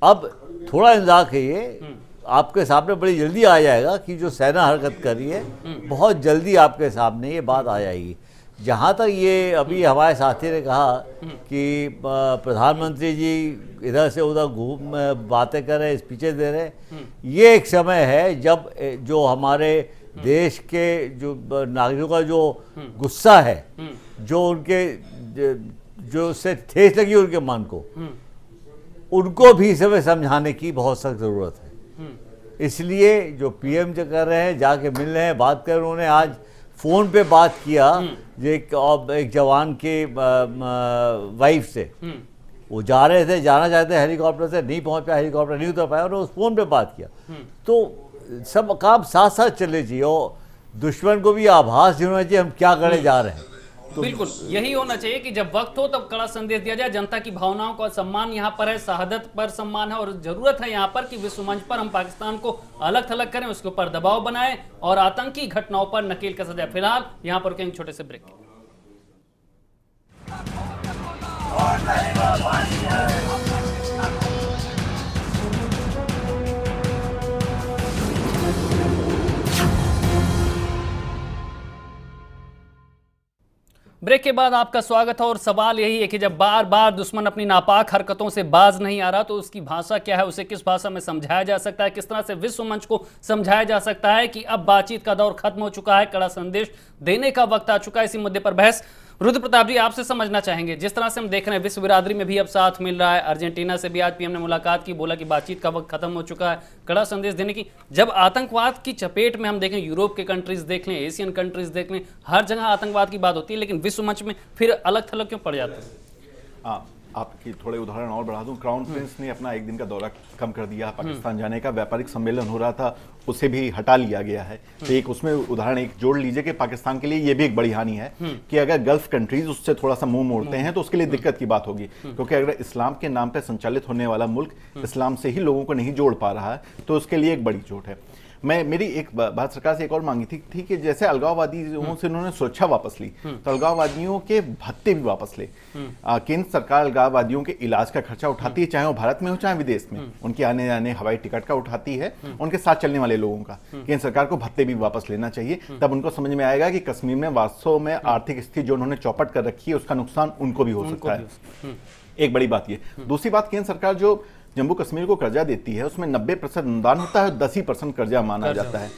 अब थोड़ा इंतजार करिए, आपके सामने बड़ी जल्दी आ जाएगा कि जो सेना हरकत कर रही है बहुत जल्दी आपके सामने ये बात आ जाएगी। जहाँ तक ये अभी हमारे साथी ने कहा कि प्रधानमंत्री जी इधर से उधर घूम बातें कर रहे हैं, स्पीचें दे रहे हैं, ये एक समय है जब जो हमारे देश के जो नागरिकों का जो गुस्सा है, जो उनके जो से ठेस लगी उनके मन को, उनको भी इस समय समझाने की बहुत सख्त ज़रूरत है। इसलिए जो पीएम जो कर रहे हैं, जाके मिल रहे हैं, बात कर, उन्होंने आज फ़ोन पे बात किया एक जवान के वाइफ से, वो जा रहे थे, जाना चाहते हेलीकॉप्टर से, नहीं पहुंच पाया, हेलीकॉप्टर नहीं उतर पाया, उन्होंने उस फ़ोन पे बात किया। तो सब काम साथ साथ चले चाहिए और दुश्मन को भी आभास होना चाहिए हम क्या करने जा रहे हैं। तो बिल्कुल यही होना चाहिए कि जब वक्त हो तब कड़ा संदेश दिया जाए। जनता की भावनाओं का सम्मान यहाँ पर है, शहादत पर सम्मान है, और जरूरत है यहाँ पर कि विश्व मंच पर हम पाकिस्तान को अलग थलग करें, उसके ऊपर दबाव बनाएं और आतंकी घटनाओं पर नकेल कसा जाए। फिलहाल यहाँ पर एक छोटे से ब्रेक। ब्रेक के बाद आपका स्वागत है और सवाल यही है कि जब बार बार दुश्मन अपनी नापाक हरकतों से बाज नहीं आ रहा तो उसकी भाषा क्या है, उसे किस भाषा में समझाया जा सकता है, किस तरह से विश्व मंच को समझाया जा सकता है कि अब बातचीत का दौर खत्म हो चुका है, कड़ा संदेश देने का वक्त आ चुका है। इसी मुद्दे पर बहस रुद्र प्रताप जी आपसे समझना चाहेंगे। जिस तरह से हम देख रहे हैं विश्व बिरादरी में भी अब साथ मिल रहा है, अर्जेंटीना से भी आज पीएम ने मुलाकात की, बोला कि बातचीत का वक्त खत्म हो चुका है, कड़ा संदेश देने की। जब आतंकवाद की चपेट में हम देखें, यूरोप के कंट्रीज देख लें, एशियन कंट्रीज देख लें, हर जगह आतंकवाद की बात होती है, लेकिन विश्व मंच में फिर अलग थलग क्यों पड़ जाते हैं? आपकी थोड़े उदाहरण और बढ़ा दूं। क्राउन प्रिंस ने अपना 1 दिन का दौरा कम कर दिया, पाकिस्तान जाने का व्यापारिक सम्मेलन हो रहा था उसे भी हटा लिया गया है। तो एक उसमें उदाहरण एक जोड़ लीजिए कि पाकिस्तान के लिए ये भी एक बड़ी हानि है कि अगर गल्फ कंट्रीज उससे थोड़ा सा मुंह मोड़ते हैं तो उसके लिए दिक्कत की बात होगी, क्योंकि अगर इस्लाम के नाम पर संचालित होने वाला मुल्क इस्लाम से ही लोगों को नहीं जोड़ पा रहा है तो उसके लिए एक बड़ी चोट है। मेरी एक बात सरकार से एक और मांगी थी कि जैसे अलगाववादियों से उन्होंने सुरक्षा वापस ली तो अलगाववादियों के भत्ते भी वापस ले। केंद्र सरकार अलगाववादियों के इलाज का खर्चा उठाती है, चाहे वो भारत में हो चाहे विदेश में, उनके आने जाने हवाई टिकट का उठाती है, उनके साथ चलने वाले लोगों का। केंद्र सरकार को भत्ते भी वापस लेना चाहिए, तब उनको समझ में आएगा कि कश्मीर में वास्तव में आर्थिक स्थिति जो उन्होंने चौपट कर रखी है उसका नुकसान उनको भी हो सकता है। एक बड़ी बात ये। दूसरी बात, केंद्र सरकार जो जम्मू कश्मीर को कर्जा देती है उसमें 90% अनुदान होता है, 10% कर्जा माना जाता है।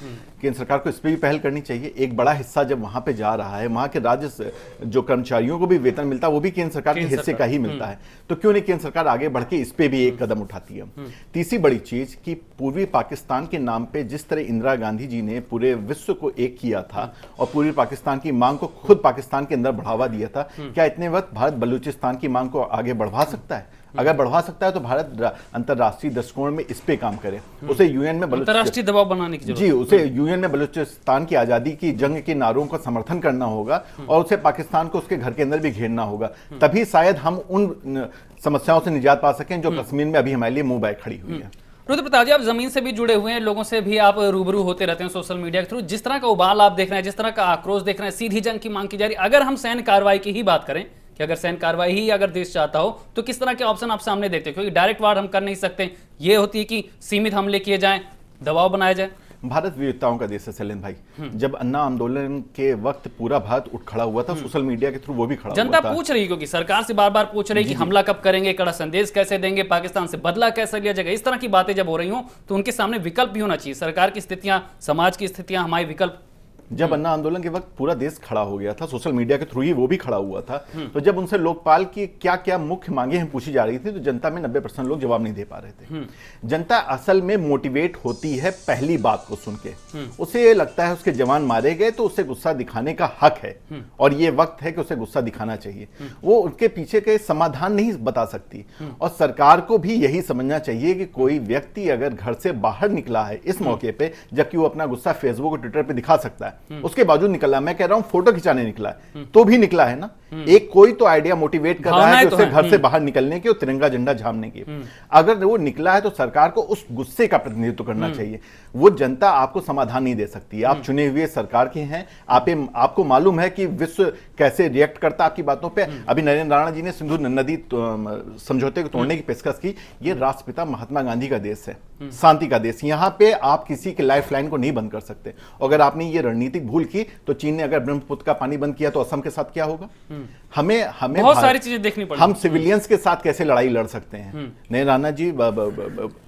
केंद्र सरकार को इस पर भी पहल करनी चाहिए। एक बड़ा हिस्सा जब वहां पे जा रहा है, वहां के राज्य जो कर्मचारियों को भी वेतन मिलता है वो भी केंद्र सरकार के हिस्से का ही मिलता है, तो क्यों नहीं केंद्र सरकार आगे बढ़ के इस पे भी एक कदम उठाती है। तीसरी बड़ी चीज कि पूर्वी पाकिस्तान के नाम पे जिस तरह इंदिरा गांधी जी ने पूरे विश्व को एक किया था और पूर्वी पाकिस्तान की मांग को खुद पाकिस्तान के अंदर बढ़ावा दिया था, क्या इतने वक्त भारत बलूचिस्तान की मांग को आगे बढ़वा सकता है? अगर बढ़वा सकता है तो भारत अंतर्राष्ट्रीय दृष्टिकोण में इस पे काम करे, उसे यूएन में अंतर्राष्ट्रीय दबाव बनाने की जी, उसे यूएन में बलूचिस्तान की आजादी की जंग के नारों का समर्थन करना होगा और उसे पाकिस्तान को उसके घर के अंदर भी घेरना होगा, तभी शायद हम उन समस्याओं से निजात पा सकें जो कश्मीर में अभी हमारे लिए मुंह बाय खड़ी हुई है। रुद्र प्रताप जी, आप जमीन से भी जुड़े हुए हैं, लोगों से भी आप रूबरू होते रहते हैं सोशल मीडिया के थ्रू, जिस तरह का उबाल आप देख रहे हैं, जिस तरह का आक्रोश देख रहे हैं, सीधी जंग की मांग की जा रही है। अगर हम सैन्य कार्रवाई की ही बात करें कि अगर सैन्य कार्रवाई ही अगर देश चाहता हो तो किस तरह के ऑप्शन आप सामने देखते हैं? क्योंकि डायरेक्ट वार हम कर नहीं सकते, ये होती है कि सीमित हमले किए जाएं, दबाव बनाया जाए। भारत विविधताओं का देश है सैलन भाई। जब अन्ना आंदोलन के वक्त पूरा भारत उठ खड़ा हुआ था, सोशल मीडिया के थ्रू वो भी खड़ा जनता हुआ था। पूछ रही है, क्योंकि सरकार से बार बार पूछ रही है कि हमला कब करेंगे, कड़ा संदेश कैसे देंगे, पाकिस्तान से बदला कैसे लिया जाएगा। इस तरह की बातें जब हो रही हो तो उनके सामने विकल्प भी होना चाहिए। सरकार की स्थितियां, समाज की स्थितियां, हमारे विकल्प। जब अन्ना आंदोलन के वक्त पूरा देश खड़ा हो गया था, सोशल मीडिया के थ्रू ही वो भी खड़ा हुआ था, तो जब उनसे लोकपाल की क्या क्या मुख्य मांगे हैं पूछी जा रही थी तो जनता में 90% लोग जवाब नहीं दे पा रहे थे। जनता असल में मोटिवेट होती है पहली बात को सुन के, उसे ये लगता है उसके जवान मारे गए तो उसे गुस्सा दिखाने का हक है और ये वक्त है कि उसे गुस्सा दिखाना चाहिए। वो उनके पीछे के समाधान नहीं बता सकती और सरकार को भी यही समझना चाहिए कि कोई व्यक्ति अगर घर से बाहर निकला है इस मौके पे, जबकि वो अपना गुस्सा फेसबुक और ट्विटर पे दिखा सकता है, उसके बावजूद निकला। मैं कह रहा हूं फोटो खिंचाने निकला है तो भी निकला है ना। एक कोई तो आइडिया मोटिवेट कर रहा है कि उसे घर से बाहर निकलने की और तिरंगा झंडा झामने की। अगर वो निकला है तो सरकार को उस गुस्से का प्रतिनिधित्व करना चाहिए। वो जनता आपको समाधान नहीं दे सकती है, आप चुने हुए सरकार के हैं, आपको मालूम है कि विश्व कैसे रिएक्ट करता आपकी बातों पे। अभी नरेंद्र राणा जी ने सिंधु नदी समझौते को तोड़ने की पेशकश की। ये राष्ट्रपिता महात्मा गांधी का देश है, शांति का देश। यहां पे आप किसी के लाइफ लाइन को नहीं बंद कर सकते। अगर आपने ये रणनीतिक भूल की तो चीन ने अगर ब्रह्मपुत्र का पानी बंद किया तो असम के साथ क्या होगा? हमें बहुत सारी चीजें देखनी पड़ेगी। हम सिविलियंस के साथ कैसे लड़ाई लड़ सकते हैं? नरेंद्र राणा जी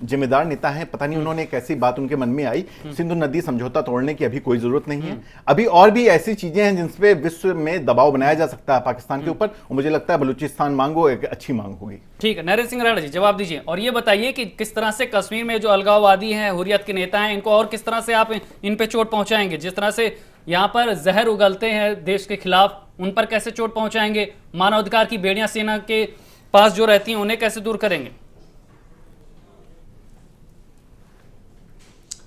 जिम्मेदार नेता हैं, पता नहीं उन्होंने एक ऐसी बात उनके मन में आई, सिंधु नदी समझौता तोड़ने की अभी कोई जरूरत नहीं है। अभी और भी ऐसी चीजें हैं जिनपे विश्व में दबाव बनाया जा सकता है पाकिस्तान के ऊपर, और मुझे लगता है बलूचिस्तान मांगो एक अच्छी मांग होगी। ठीक है, नरेंद्र सिंह राणा जी जवाब दीजिए और ये बताइए कि किस तरह से कश्मीर में जो अलगाववादी हैं, हुर्रियत के नेता हैं, इनको और किस तरह से आप इन पे चोट पहुंचाएंगे? जिस तरह से यहाँ पर जहर उगलते हैं देश के खिलाफ, उन पर कैसे चोट पहुंचाएंगे? मानवाधिकार की बेड़ियां सेना के पास जो रहती हैं उन्हें कैसे दूर करेंगे?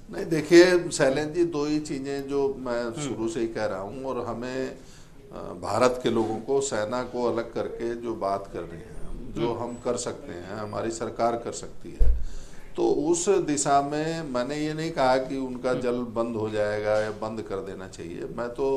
नहीं, देखिए शैलेंद्र जी, दो ही चीजें जो मैं शुरू से ही कह रहा हूं, और हमें भारत के लोगों को सेना को अलग करके जो बात कर रही है, जो हम कर सकते हैं, हमारी सरकार कर सकती है, तो उस दिशा में मैंने ये नहीं कहा कि उनका जल बंद हो जाएगा या बंद कर देना चाहिए। मैं तो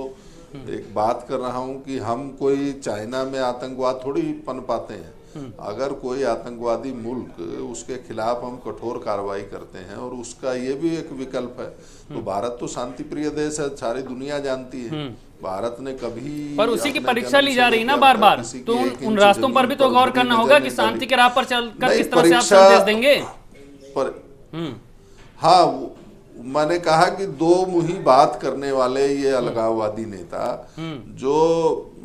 एक बात कर रहा हूं कि हम कोई चाइना में आतंकवाद थोड़ी पनपाते हैं। अगर कोई आतंकवादी मुल्क, उसके खिलाफ हम कठोर कार्रवाई करते हैं, और उसका ये भी एक विकल्प है। तो भारत तो शांति प्रिय देश है, सारी दुनिया जानती है। भारत ने कभी, पर उसी की परीक्षा ली जा रही ना बार बार, तो उन रास्तों पर भी तो गौर करना होगा कि शांति के राह पर चलकर किस तरह से आप संदेश देंगे। पर हाँ, मैंने कहा कि दो मुही बात करने वाले ये अलगाववादी नेता जो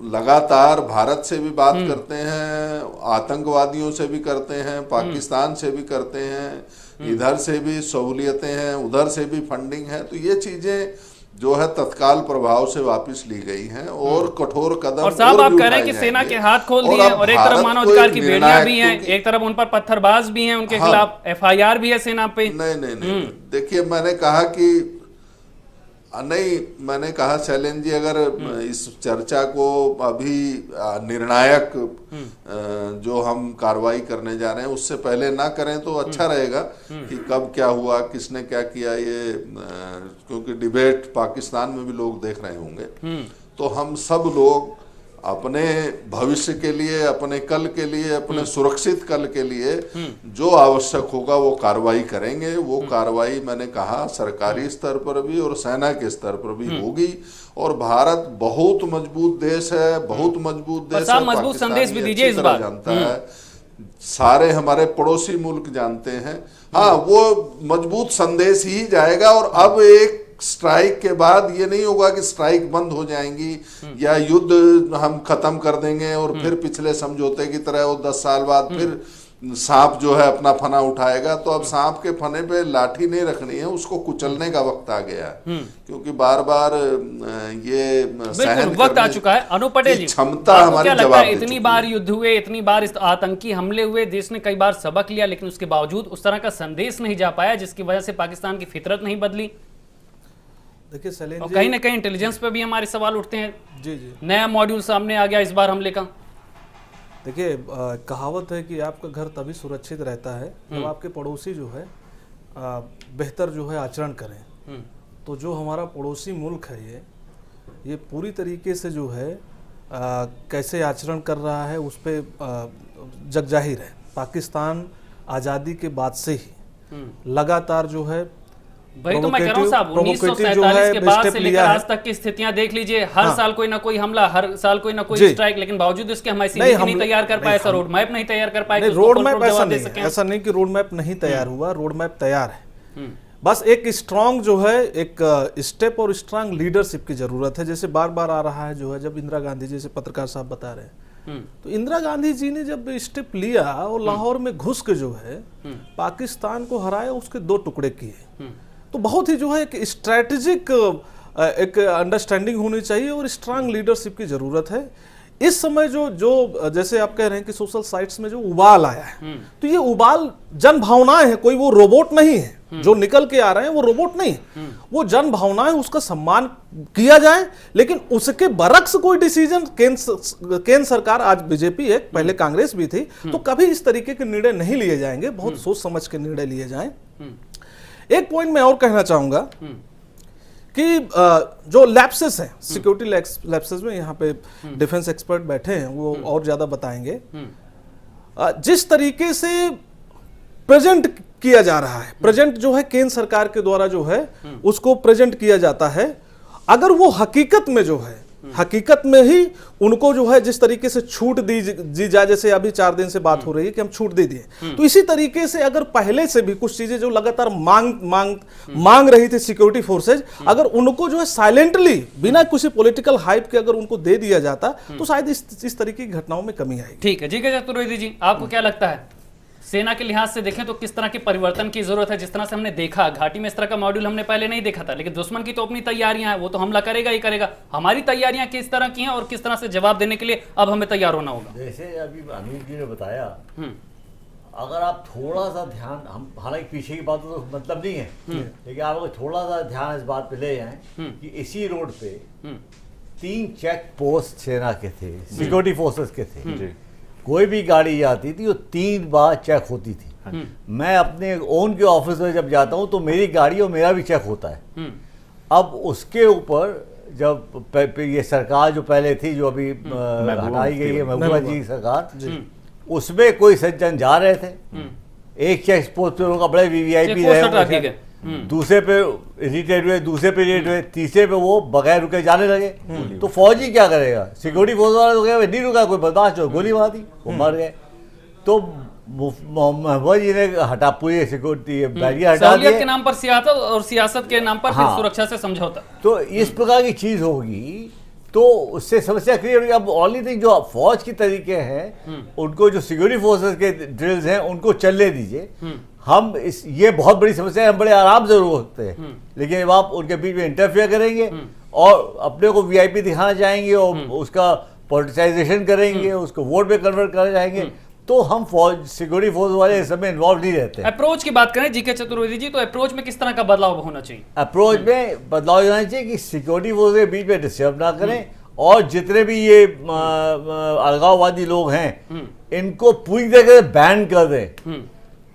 लगातार भारत से भी बात करते हैं, आतंकवादियों से भी करते हैं, पाकिस्तान से भी करते हैं, इधर से भी सहूलियतें हैं, उधर से भी फंडिंग है, तो ये चीजें जो है तत्काल प्रभाव से वापस ली गई हैं और कठोर कदम। और साहब आप कह रहे हैं कि सेना के हाथ खोल दिए और एक तरफ मानवाधिकार की बेड़ियां भी हैं, एक तरफ उन पर पत्थरबाज भी हैं, उनके खिलाफ FIR भी है सेना पे। नहीं, देखिए मैंने कहा कि नहीं, मैंने कहा शैलेंद्र जी, अगर इस चर्चा को अभी निर्णायक जो हम कार्रवाई करने जा रहे हैं उससे पहले ना करें तो अच्छा रहेगा कि कब क्या हुआ, किसने क्या किया, ये क्योंकि डिबेट पाकिस्तान में भी लोग देख रहे होंगे। तो हम सब लोग अपने भविष्य के लिए, अपने कल के लिए, अपने सुरक्षित कल के लिए जो आवश्यक होगा वो कार्रवाई करेंगे। वो कार्रवाई मैंने कहा सरकारी स्तर पर भी और सेना के स्तर पर भी होगी। और भारत बहुत मजबूत देश है, बहुत मजबूत देश है। मजबूत संदेश भी दीजिए इस बार। जानता है, सारे हमारे पड़ोसी मुल्क जानते हैं। हाँ, वो मजबूत संदेश ही जाएगा। और अब एक स्ट्राइक के बाद ये नहीं होगा कि स्ट्राइक बंद हो जाएंगी या युद्ध हम खत्म कर देंगे और फिर पिछले समझौते की तरह वो 10 साल बाद फिर सांप जो है अपना फना उठाएगा। तो अब सांप के फने पे लाठी नहीं रखनी है, उसको कुचलने का वक्त आ गया है, क्योंकि बार बार ये सहन वक्त आ चुका है। अनु पटेल जी, क्षमता हमारी जवाब, इतनी बार युद्ध हुए, इतनी बार आतंकी हमले हुए, देश ने कई बार सबक लिया, लेकिन उसके बावजूद उस तरह का संदेश नहीं जा पाया जिसकी वजह से पाकिस्तान की फितरत नहीं बदली। देखिए शैलेंद्र जी, कहीं ना कहीं इंटेलिजेंस पे भी हमारे सवाल उठते हैं। जी जी, नया मॉड्यूल सामने आ गया इस बार हमले का। देखिए कहावत है कि आपका घर तभी सुरक्षित रहता है जब आपके पड़ोसी जो है बेहतर जो है आचरण करें। तो जो हमारा पड़ोसी मुल्क है ये पूरी तरीके से जो है कैसे आचरण कर रहा है उस पर जग जाहिर है। पाकिस्तान आज़ादी के बाद से ही लगातार जो है, वही तो मैं कह रहा हूं साहब, 1947 के बाद से लेकर आज तक की स्थितियां देख लीजिए। हर साल कोई ना कोई हमला, हर साल कोई ना कोई स्ट्राइक, लेकिन बावजूद इसके हम ऐसी नीति नहीं तैयार कर पाए, ऐसा रोड मैप नहीं तैयार कर पाए। रोड मैप ऐसा नहीं कि रोड मैप नहीं तैयार हुआ, रोड मैप तैयार है। बस एक स्ट्रांग जो है, एक स्टेप और स्ट्रांग लीडरशिप की जरूरत है। जैसे बार बार आ रहा है जो है, जब इंदिरा गांधी, जैसे पत्रकार साहब बता रहे हैं, तो इंदिरा गांधी जी ने जब स्टेप लिया और लाहौर में घुस के जो है पाकिस्तान को हराया, उसके 2 टुकड़े किए। तो बहुत ही जो है एक स्ट्रैटेजिक एक अंडरस्टैंडिंग होनी चाहिए और स्ट्रांग लीडरशिप की जरूरत है। इस समय जो जैसे आप कह रहे हैं कि सोशल साइट्स में जो उबाल आया है, तो ये उबाल जन भावनाएं हैं, कोई वो रोबोट नहीं है जो निकल के आ रहे हैं, वो रोबोट नहीं है, वो जन भावनाएं, उसका सम्मान किया जाए। लेकिन उसके बरक्स कोई डिसीजन केंद्र सरकार, आज बीजेपी है, पहले कांग्रेस भी थी, तो कभी इस तरीके के निर्णय नहीं लिए जाएंगे, बहुत सोच समझ के निर्णय लिए जाएं। एक पॉइंट मैं और कहना चाहूंगा कि जो लैप्सेस हैं, सिक्योरिटी लैप्सेस में, यहाँ पे डिफेंस एक्सपर्ट बैठे हैं, वो और ज्यादा बताएंगे। जिस तरीके से प्रेजेंट किया जा रहा है, प्रेजेंट जो है केंद्र सरकार के द्वारा जो है उसको प्रेजेंट किया जाता है, अगर वो हकीकत में जो है, हकीकत में ही उनको जो है जिस तरीके से छूट दी जाए, जैसे अभी 4 दिन से बात हो रही है कि हम छूट दे दिए, तो इसी तरीके से अगर पहले से भी कुछ चीजें जो लगातार मांग रही थी सिक्योरिटी फोर्सेज, अगर उनको जो है साइलेंटली बिना किसी पॉलिटिकल हाइप के अगर उनको दे दिया जाता, तो शायद इस तरीके की घटनाओं में कमी आएगी। ठीक है, जी के चतुर्वेदी जी, आपको क्या लगता है, सेना के लिहाज से देखें तो किस तरह के परिवर्तन की जरूरत है? जिस तरह से हमने देखा घाटी में, इस तरह का मॉड्यूल हमने पहले नहीं देखा था, लेकिन दुश्मन की तो अपनी तैयारियां हैं, वो तो हमला करेगा ही करेगा। हमारी तैयारियां किस तरह की हैं और किस तरह से जवाब देने के लिए अब हमें तैयार होना होगा? जैसे अभी अनिल जी ने बताया, अगर आप थोड़ा सा ध्यान, हम हालांकि पीछे की बात तो मतलब नहीं है, लेकिन आप अगर थोड़ा सा ध्यान इस बात पे ले जाएं कि इसी रोड पे 3 चेक पोस्ट सेना के थे, सिक्योरिटी फोर्सेस के थे, कोई भी गाड़ी जाती थी वो 3 बार चेक होती थी। मैं अपने ओन के ऑफिस में जब जाता हूँ तो मेरी गाड़ी और मेरा भी चेक होता है। अब उसके ऊपर जब ये सरकार जो पहले थी, जो अभी हटाई गई है, महबूबा जी की सरकार, उसमें कोई सज्जन जा रहे थे, एक चेक पोस्ट पे उनका बड़े वीवीआईपी रहे, दूसरे पे इरिटेट हुए, दूसरे पे इरिटेट हुए, तीसरे पे वो बगैर रुके जाने लगे। तो फौजी क्या करेगा? सिक्योरिटी फोर्स वाला तो गया, नहीं रुका, कोई बर्दाश्त हो, गोली मार दी, वो मर गए। तो महबूबा जी ने हटा पूरी सिक्योरिटी बैरियर हटा दिए के नाम पर सियासत, और सियासत के नाम पर फिर सुरक्षा से समझौता। तो इस प्रकार की चीज होगी तो उससे समस्या क्रिएट होगी। अब ओनली थिंग जो फौज के तरीके हैं, उनको जो सिक्योरिटी फोर्सेस के ड्रिल्स हैं उनको चलने दीजिए। हम ये बहुत बड़ी समस्या है, हम बड़े आराम से रोक सकते हैं, लेकिन जब आप उनके बीच में इंटरफेयर करेंगे और अपने को वीआईपी दिखाना चाहेंगे और उसका पॉलिटिसाइजेशन करेंगे, उसको वोट में कन्वर्ट कर जाएंगे, तो हम फौज, सिक्योरिटी फोर्स वाले इस समय इन्वॉल्व नहीं रहते। अप्रोच की बात करें जीके चतुर्वेदी जी, तो अप्रोच में किस तरह का बदलाव होना चाहिए? अप्रोच में बदलाव होना चाहिए कि सिक्योरिटी फोर्स के बीच में डिस्टर्ब ना करें, और जितने भी ये अलगाववादी लोग हैं इनको पूरी तरह से बैन कर दें।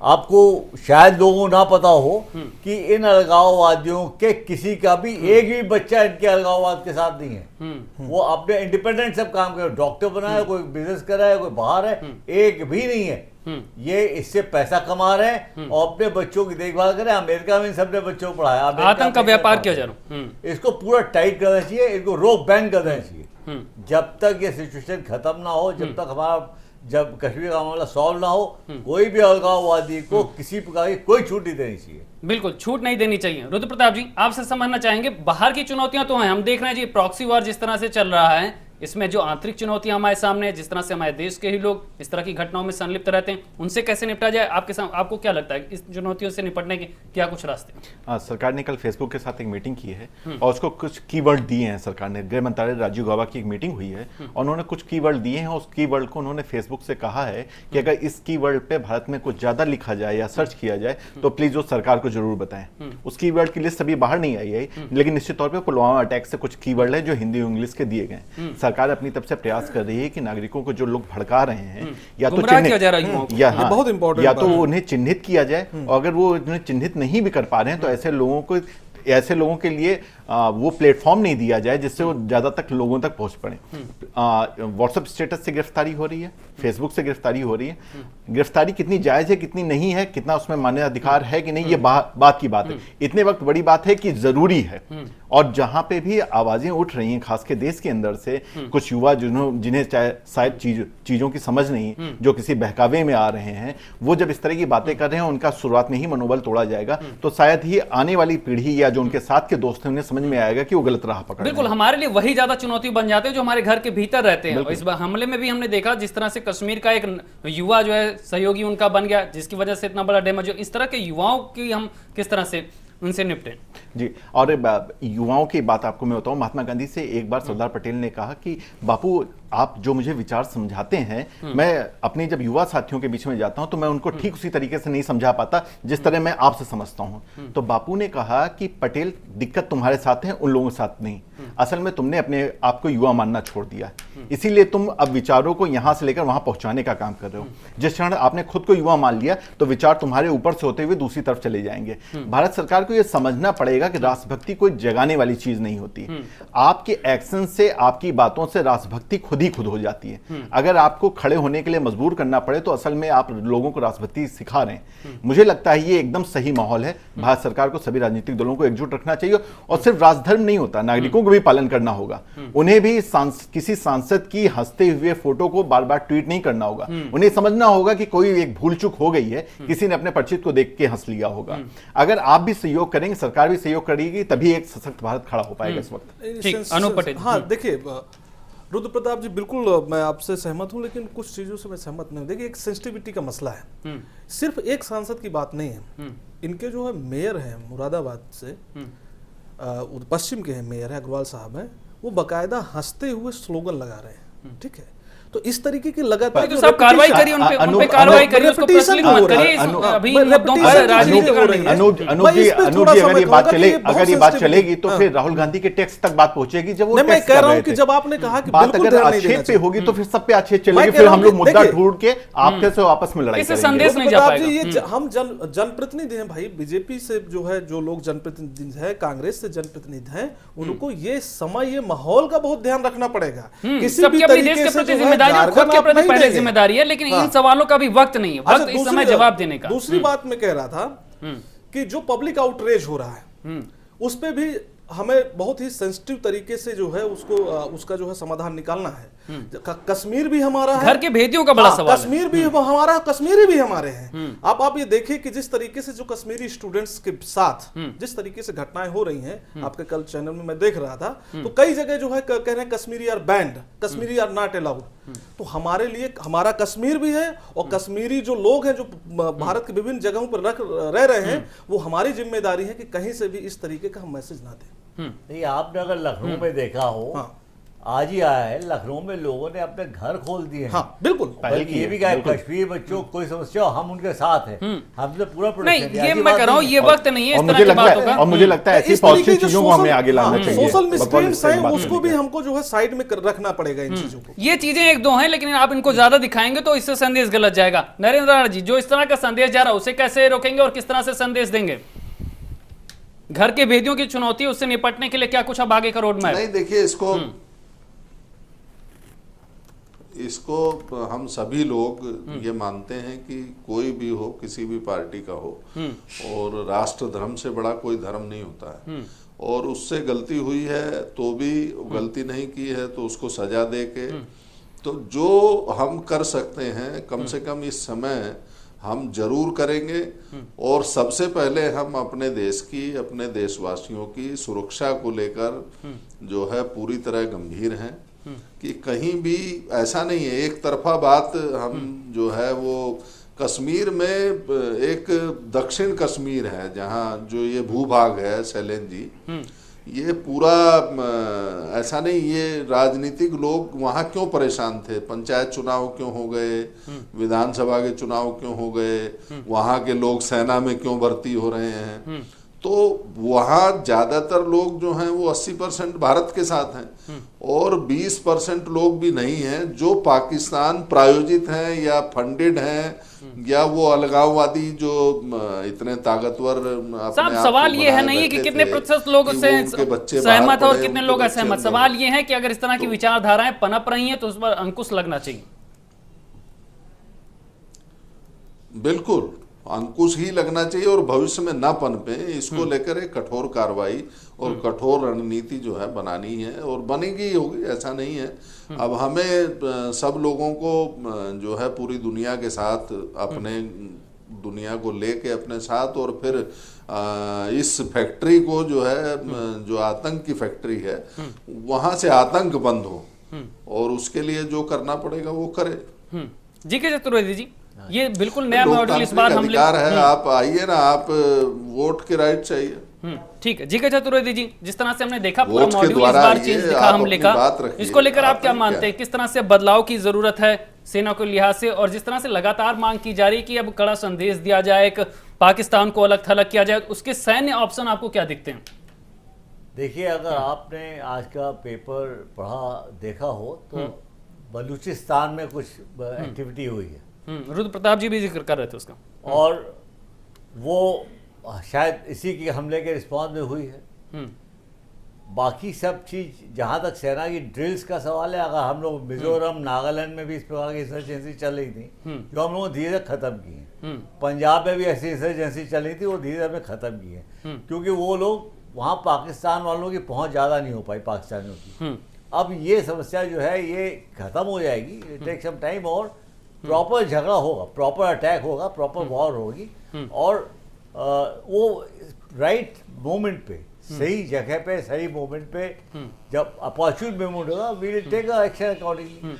आपको शायद लोगों को ना पता हो कि इन अलगाववादियों के किसी का भी एक भी बच्चा इनके अलगाववाद के साथ नहीं है। वो अपने इंडिपेंडेंट सब काम कर, डॉक्टर बना है, कोई बिजनेस कर रहा है, कोई बाहर है, एक भी नहीं है। ये इससे पैसा कमा रहे हैं और अपने बच्चों की देखभाल करें। अमेरिका में सबने बच्चों को पढ़ाया, आतंक का व्यापार किया जा रहा है। इसको पूरा टाइट करना चाहिए, इनको रोक बैन कर देना चाहिए। जब तक ये सिचुएशन खत्म ना हो, जब तक जब कश्मीर का मामला सॉल्व ना हो, कोई भी अलगाववादी को किसी प्रकार की कोई छूट नहीं देनी चाहिए। बिल्कुल छूट नहीं देनी चाहिए। रुद्र प्रताप जी, आपसे समझना चाहेंगे, बाहर की चुनौतियां तो हैं, हम देख रहे हैं जी प्रॉक्सी वॉर जिस तरह से चल रहा है, इसमें जो आंतरिक चुनौतियां हमारे सामने है, जिस तरह से हमारे देश के ही लोग इस तरह की घटनाओं में संलिप्त रहते हैं, उनसे कैसे निपटा जाए? आपको क्या लगता है इस चुनौतियों से निपटने के क्या कुछ रास्ते? सरकार ने कल फेसबुक के साथ एक मीटिंग की है और उसको कुछ कीवर्ड दिए हैं। सरकार ने, गृह मंत्रालय राजीव गौबा की एक मीटिंग हुई है और उन्होंने कुछ कीवर्ड दिए हैं। उस कीवर्ड को उन्होंने फेसबुक से कहा है कि अगर इस कीवर्ड पे भारत में कुछ ज्यादा लिखा जाए या सर्च किया जाए तो प्लीज वो सरकार को जरूर बताएं। उस कीवर्ड की लिस्ट अभी बाहर नहीं आई है, लेकिन निश्चित तौर पर पुलवामा अटैक से कुछ कीवर्ड है जो हिंदी और इंग्लिश के दिए गए। सरकार अपनी तरफ से प्रयास कर रही है कि नागरिकों को जो लोग भड़का रहे हैं या तो बहुत इंपॉर्टेंट, या तो उन्हें चिन्हित किया जाए, और अगर वो उन्हें चिन्हित नहीं भी कर पा रहे हैं तो ऐसे लोगों के लिए वो प्लेटफॉर्म नहीं दिया जाए जिससे वो ज्यादा तक लोगों तक पहुंच पड़े। व्हाट्सएप स्टेटस से गिरफ्तारी हो रही है, फेसबुक से गिरफ्तारी हो रही है। गिरफ्तारी कितनी जायज है, कितनी नहीं है, कितना उसमें मान्य अधिकार है कि नहीं, ये बात की बात है। इतने वक्त बड़ी बात है कि जरूरी है। और जहां पे भी आवाजें उठ रही हैं, खास के देश के अंदर से कुछ युवा जिन्हें शायद चीजों की समझ नहीं, जो किसी बहकावे में आ रहे हैं, वो जब इस तरह की बातें कर रहे हैं, उनका शुरुआत में ही मनोबल तोड़ा जाएगा, तो शायद ही आने वाली पीढ़ी या जो उनके साथ के दोस्त हैं उन्हें समझ में आएगा कि वो गलत राह पकड़। बिल्कुल, हमारे लिए वही ज्यादा चुनौती बन जाते हैं जो हमारे घर के भीतर रहते हैं। इस हमले में भी हमने देखा जिस तरह से कश्मीर का एक युवा जो है सहयोगी उनका बन गया, जिसकी वजह से इतना बड़ा डैमेज हो। इस तरह के युवाओं की हम किस तरह से उनसे निपटें? जी, और युवाओं की बात आपको मैं बताऊं, महात्मा गांधी से एक बार सरदार पटेल ने कहा कि बापू आप जो मुझे विचार समझाते हैं, मैं अपने जब युवा साथियों के बीच में जाता हूं तो मैं उनको ठीक उसी तरीके से नहीं समझा पाता जिस तरह मैं आपसे समझता हूं। तो बापू ने कहा कि पटेल, दिक्कत तुम्हारे साथ है, उन लोगों के साथ नहीं। असल में तुमने अपने आप को युवा मानना छोड़ दिया, इसीलिए तुम अब विचारों को यहां से लेकर वहां पहुंचाने का काम कर रहे हो। जिस क्षण आपने खुद को युवा मान लिया तो विचार तुम्हारे ऊपर से होते हुए दूसरी तरफ चले जाएंगे। भारत सरकार को यह समझना पड़ेगा कि राष्ट्रभक्ति कोई जगाने वाली चीज नहीं होती। आपके एक्शन से, आपकी बातों से राष्ट्रभक्ति खुद ही खुद हो जाती है। अगर आपको खड़े होने के लिए मजबूर करना पड़े तो असल में आप लोगों को राष्ट्रभक्ति सिखा रहे हैं। मुझे लगता है ये एकदम सही माहौल है। भारत सरकार को सभी राजनीतिक दलों को एकजुट रखना चाहिए, और सिर्फ राजधर्म नहीं होता, नागरिकों को भी पालन करना होगा। उन्हें भी किसी सांसद की हंसते हुए फोटो को बार बार ट्वीट नहीं करना होगा। उन्हें समझना होगा कि कोई एक भूल चूक हो गई है, किसी ने अपने परिचित को देख के हंस लिया होगा। अगर आप भी सहयोग करेंगे, सरकार भी सहयोग करेगी, तभी एक सशक्त भारत खड़ा हो पाएगा इस वक्त। अनूप पटेल, हाँ देखिए रुद्र प्रताप जी, बिल्कुल मैं आपसे सहमत हूं, लेकिन कुछ चीजों से मैं सहमत नहीं हूं। देखिए, एक सेंसिटिविटी का मसला है, सिर्फ एक सांसद की बात नहीं है। इनके जो है मेयर हैं मुरादाबाद से, पश्चिम के हैं मेयर है, अग्रवाल साहब हैं, वो बाकायदा हंसते हुए स्लोगन लगा रहे हैं। ठीक है, तो इस तरीके की लगातार तो सब कार्रवाई करिए, उन पे कार्रवाई करिए, उसको प्रचलित मत करिए। अभी मुद्दों पर राजनीति कर रही है। अनूप जी, अगर ये बात चलेगी तो फिर राहुल गांधी के टेक्स्ट तक बात पहुंचेगी। जब वो मैं कह रहा हूं कि जब आपने कहा कि बात अगर आक्षेप पे होगी तो फिर सब पे आक्षेप चलेगी, फिर हम लोग मुद्दा ढूंढ के आपके से आपस में लड़ाई करेंगे। संदेश नहीं जा पाएगा। ये हम जनप्रतिनिधि हैं भाई, बीजेपी से जो है जो लोग जनप्रतिनिधि है, कांग्रेस से जनप्रतिनिधि हैं, उनको ये समय, ये माहौल का बहुत ध्यान रखना पड़ेगा। किसी भी तरीके से जिम्मेदारी पहले जिम्मेदारी है, लेकिन इन सवालों का भी वक्त नहीं है, वक्त इस समय जवाब देने का। दूसरी बात मैं कह रहा था कि जो पब्लिक आउटरीच हो रहा है, उस पे भी हमें बहुत ही सेंसिटिव तरीके से जो है उसका जो है समाधान निकालना है। कश्मीर भी हमारा है, घर के भेदियों का बड़ा सवाल, कश्मीर भी हमारा, कश्मीरी भी हमारे हैं। आप ये देखिए कि जिस तरीके से जो कश्मीरी स्टूडेंट्स के साथ जिस तरीके से घटनाएं हो रही हैं, आपके कल चैनल में मैं देख रहा था, तो कई जगह जो है कह रहे हैं Kashmiri are banned, Kashmiri are not allowed. तो हमारे लिए हमारा कश्मीर भी है, और कश्मीरी जो लोग हैं जो भारत के विभिन्न जगहों पर रह रहे हैं, वो हमारी जिम्मेदारी है कि कहीं से भी इस तरीके का हम मैसेज ना दें। नहीं, आपने अगर लखनऊ में देखा हो, आज ही आया है, लखनऊ में लोगों ने अपने घर खोल दिए हैं। हाँ, बिल्कुल। ये भी कहा कश्मीर बच्चों कोई समस्या हो, हम उनके साथ हैं, हमसे पूरा नहीं, ये मैं कह रहा हूँ, ये वक्त नहीं है इस तरह की बातों का। और मुझे लगता है ऐसी पॉजिटिव चीजों को हमें आगे लाना चाहिए। सोशल मिसप्रिंट्स हैं, उसको भी हमको जो है साइड में रखना पड़ेगा इन चीजों को। ये चीजें एक दो हैं, लेकिन आप इनको ज्यादा दिखाएंगे तो इससे संदेश गलत जाएगा। नरेंद्र राणा जी, जो इस तरह का संदेश जा रहा है उसे कैसे रोकेंगे और किस तरह से संदेश देंगे? घर के भेदियों की चुनौती, उससे निपटने के लिए क्या कुछ अब आगे का रोड मैप? नहीं, देखिए, इसको हम सभी लोग ये मानते हैं कि कोई भी हो, किसी भी पार्टी का हो, और राष्ट्र धर्म से बड़ा कोई धर्म नहीं होता है। और उससे गलती हुई है तो भी, गलती नहीं की है तो उसको सजा दे के, तो जो हम कर सकते हैं कम से कम इस समय हम जरूर करेंगे। और सबसे पहले हम अपने देश की, अपने देशवासियों की सुरक्षा को लेकर जो है पूरी तरह गंभीर हैं कि कहीं भी ऐसा नहीं है एक तरफा बात। हम जो है वो कश्मीर में, एक दक्षिण कश्मीर है जहाँ जो ये भूभाग है शैलेंद्र जी, ये पूरा ऐसा नहीं, ये राजनीतिक लोग वहाँ क्यों परेशान थे, पंचायत चुनाव क्यों हो गए, विधानसभा के चुनाव क्यों हो गए, वहाँ के लोग सेना में क्यों भर्ती हो रहे हैं, तो वहाँ ज्यादातर लोग जो हैं वो 80% भारत के साथ हैं, और 20% लोग भी नहीं हैं जो पाकिस्तान प्रायोजित हैं या फंडेड हैं, या वो अलगाववादी जो इतने ताकतवर अपने सवाल ये है नहीं कि कितने प्रतिशत लोग उससे सहमत और कितने लोग असहमत। सवाल ये है कि अगर इस तरह की विचारधाराएं पनप रही हैं तो उस पर अंकुश लगना चाहिए। बिल्कुल अंकुश ही लगना चाहिए, और भविष्य में ना पनपे, इसको लेकर एक कठोर कार्रवाई और कठोर रणनीति जो है बनानी है, और बनेगी ही होगी, ऐसा नहीं है। अब हमें सब लोगों को जो है पूरी दुनिया के साथ, अपने दुनिया को लेके अपने साथ, और फिर इस फैक्ट्री को जो है, जो आतंक की फैक्ट्री है, वहां से आतंक बंद हो, और उसके लिए जो करना पड़ेगा वो करे। जी के चतुर्वेदी जी, ये बिल्कुल नया मॉडल इस बार हम अधिकार है, आप आइए ना, आप वोट के राइट चाहिए। ठीक है। जी के चतुर्वेदी जी, जिस तरह से हमने देखा पूरा वोट के मॉड्यूल इस द्वारा बार ये चेंज दिखा आप हमले अपनी का, बात रखिए। इसको लेकर आप क्या आपने मानते हैं, किस तरह से बदलाव की जरूरत है सेना के लिहाज से, और जिस तरह से लगातार मांग की जा रही है कि अब कड़ा संदेश दिया जाए, एक पाकिस्तान को अलग थलग किया जाए, उसके सैन्य ऑप्शन आपको क्या दिखते हैं? देखिए, अगर आपने आज का पेपर पढ़ा देखा हो तो बलूचिस्तान में कुछ एक्टिविटी हुई है। रुद्र प्रताप जी भी जिक्र कर रहे थे उसका, और वो शायद इसी के हमले के रिस्पॉन्स में हुई है। बाकी सब चीज, जहाँ तक सेना की ड्रिल्स का सवाल है, अगर हम लोग मिजोरम नागालैंड में भी इस प्रकार की इंसर्जेंसी चल रही थी जो हम लोगों ने धीरे धीरे खत्म की है। पंजाब में भी ऐसी इंसर्जेंसी चल रही थी, वो धीरे धीरे खत्म की है, क्योंकि वो लोग वहाँ पाकिस्तान वालों की पहुँच ज़्यादा नहीं हो पाई पाकिस्तानियों की। अब ये समस्या जो है ये खत्म हो जाएगी, टेक सम टाइम, और प्रॉपर झगड़ा होगा, प्रॉपर अटैक होगा, प्रॉपर वॉर होगी, और वो राइट मोमेंट पे, सही जगह पे, सही मोमेंट पे, जब अपॉर्चुन मोमेंट होगा, we will take action accordingly.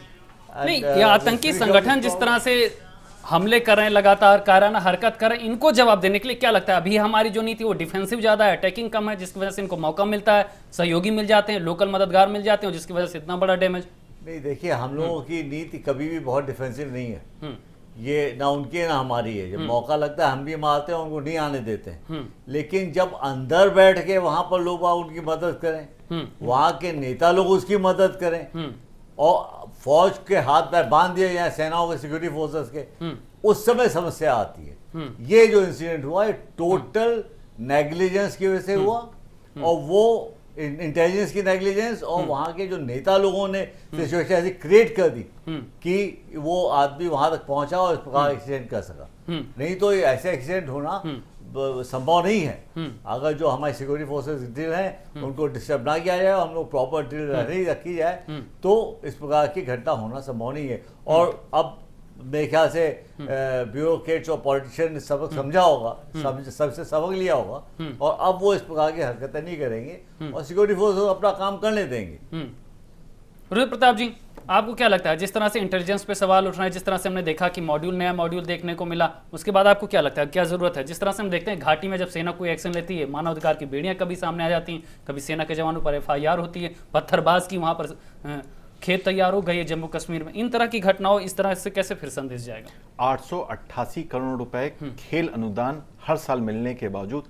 नहीं, ये आतंकी संगठन जिस तरह से हमले कर रहे हैं, लगातार कायराना हरकत कर रहे हैं, इनको जवाब देने के लिए क्या लगता है? अभी हमारी जो नीति वो डिफेंसिव ज्यादा है, अटैकिंग कम है, जिसकी वजह से इनको मौका मिलता है, सहयोगी मिल जाते हैं, लोकल मददगार मिल जाते हैं, जिसकी वजह से इतना बड़ा डैमेज। नहीं, देखिए, हम लोगों की नीति कभी भी बहुत डिफेंसिव नहीं है, ये ना उनकी है ना हमारी है। जब मौका लगता है हम भी मारते हैं, उनको नहीं आने देते हैं, लेकिन जब अंदर बैठ के वहां पर लोग उनकी मदद करें, वहां के नेता लोग उसकी मदद करें, और फौज के हाथ पैर बांध दिए या सेनाओं के, सिक्योरिटी फोर्सेस के, उस समय समस्या आती है। ये जो इंसिडेंट हुआ है टोटल नेग्लिजेंस की वजह से हुआ, और वो इंटेलिजेंस की नेग्लिजेंस, और वहां के जो नेता लोगों ने सिचुएशन ऐसी क्रिएट कर दी कि वो आदमी वहां तक पहुंचा और इस प्रकार एक्सीडेंट कर सका। नहीं तो ऐसे एक्सीडेंट होना संभव नहीं है अगर जो हमारी सिक्योरिटी फोर्सेस ड्रिल हैं उनको डिस्टर्ब ना किया जाए, हम लोग प्रॉपर ड्रिल नहीं रखी जाए, तो इस प्रकार की घटना होना संभव नहीं है। और अब मेरे ख्याल से ब्यूरोक्रेट्स और पॉलिटिशियन ने सबक समझा होगा, सबसे सबक लिया होगा, और अब वो इस प्रकार की हरकतें नहीं करेंगे और सिक्योरिटी फोर्स अपना काम करने देंगे। रुद्र प्रताप जी, आपको क्या लगता है, जिस तरह से इंटेलिजेंस पे सवाल उठ रहे हैं, जिस तरह से हमने देखा कि नया मॉड्यूल देखने को मिला, उसके बाद आपको क्या लगता है क्या जरूरत है? जिस तरह से हम देखते हैं घाटी में जब सेना कोई एक्शन लेती है, मानवाधिकार की बेड़ियां कभी सामने आ जाती हैं, कभी सेना के जवानों पर FIR होती है, पत्थरबाज की वहां पर खेत तैयार हो गए जम्मू कश्मीर में, इन तरह की घटनाओं, इस तरह से कैसे फिर संदेश जाएगा? 888 करोड़ रुपए खेल अनुदान हर साल मिलने के बावजूद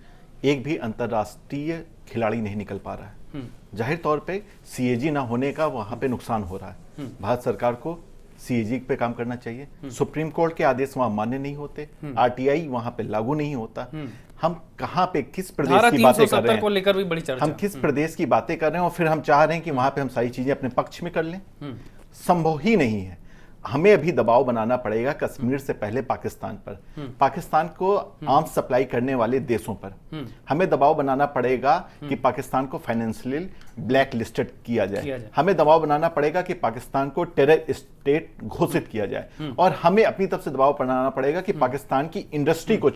एक भी अंतर्राष्ट्रीय खिलाड़ी नहीं निकल पा रहा है। जाहिर तौर पे CAG ना होने का वहां पे नुकसान हो रहा है। भारत सरकार को CAG पे काम करना चाहिए। सुप्रीम कोर्ट के आदेश वहां मान्य नहीं होते, RTI वहां पे लागू नहीं होता। हम कहां पे किस प्रदेश की बातें कर रहे हैं, को लेकर भी बड़ी चर्चा, हम किस प्रदेश की बातें कर रहे हैं, और फिर हम चाह रहे हैं कि वहां पे हम सारी चीजें अपने पक्ष में कर लें? संभव ही नहीं है। हमें अभी दबाव बनाना पड़ेगा कश्मीर से पहले पाकिस्तान पर, पाकिस्तान को आर्म्स सप्लाई करने वाले देशों पर। हमें दबाव बनाना पड़ेगा कि पाकिस्तान को फाइनेंशियल ब्लैक लिस्टेड किया जाए। हमें दबाव बनाना पड़ेगा कि पाकिस्तान को टेरर स्टेट घोषित किया जाए, और हमें अपनी तरफ से दबाव बनाना पड़ेगा कि पाकिस्तान की इंडस्ट्री को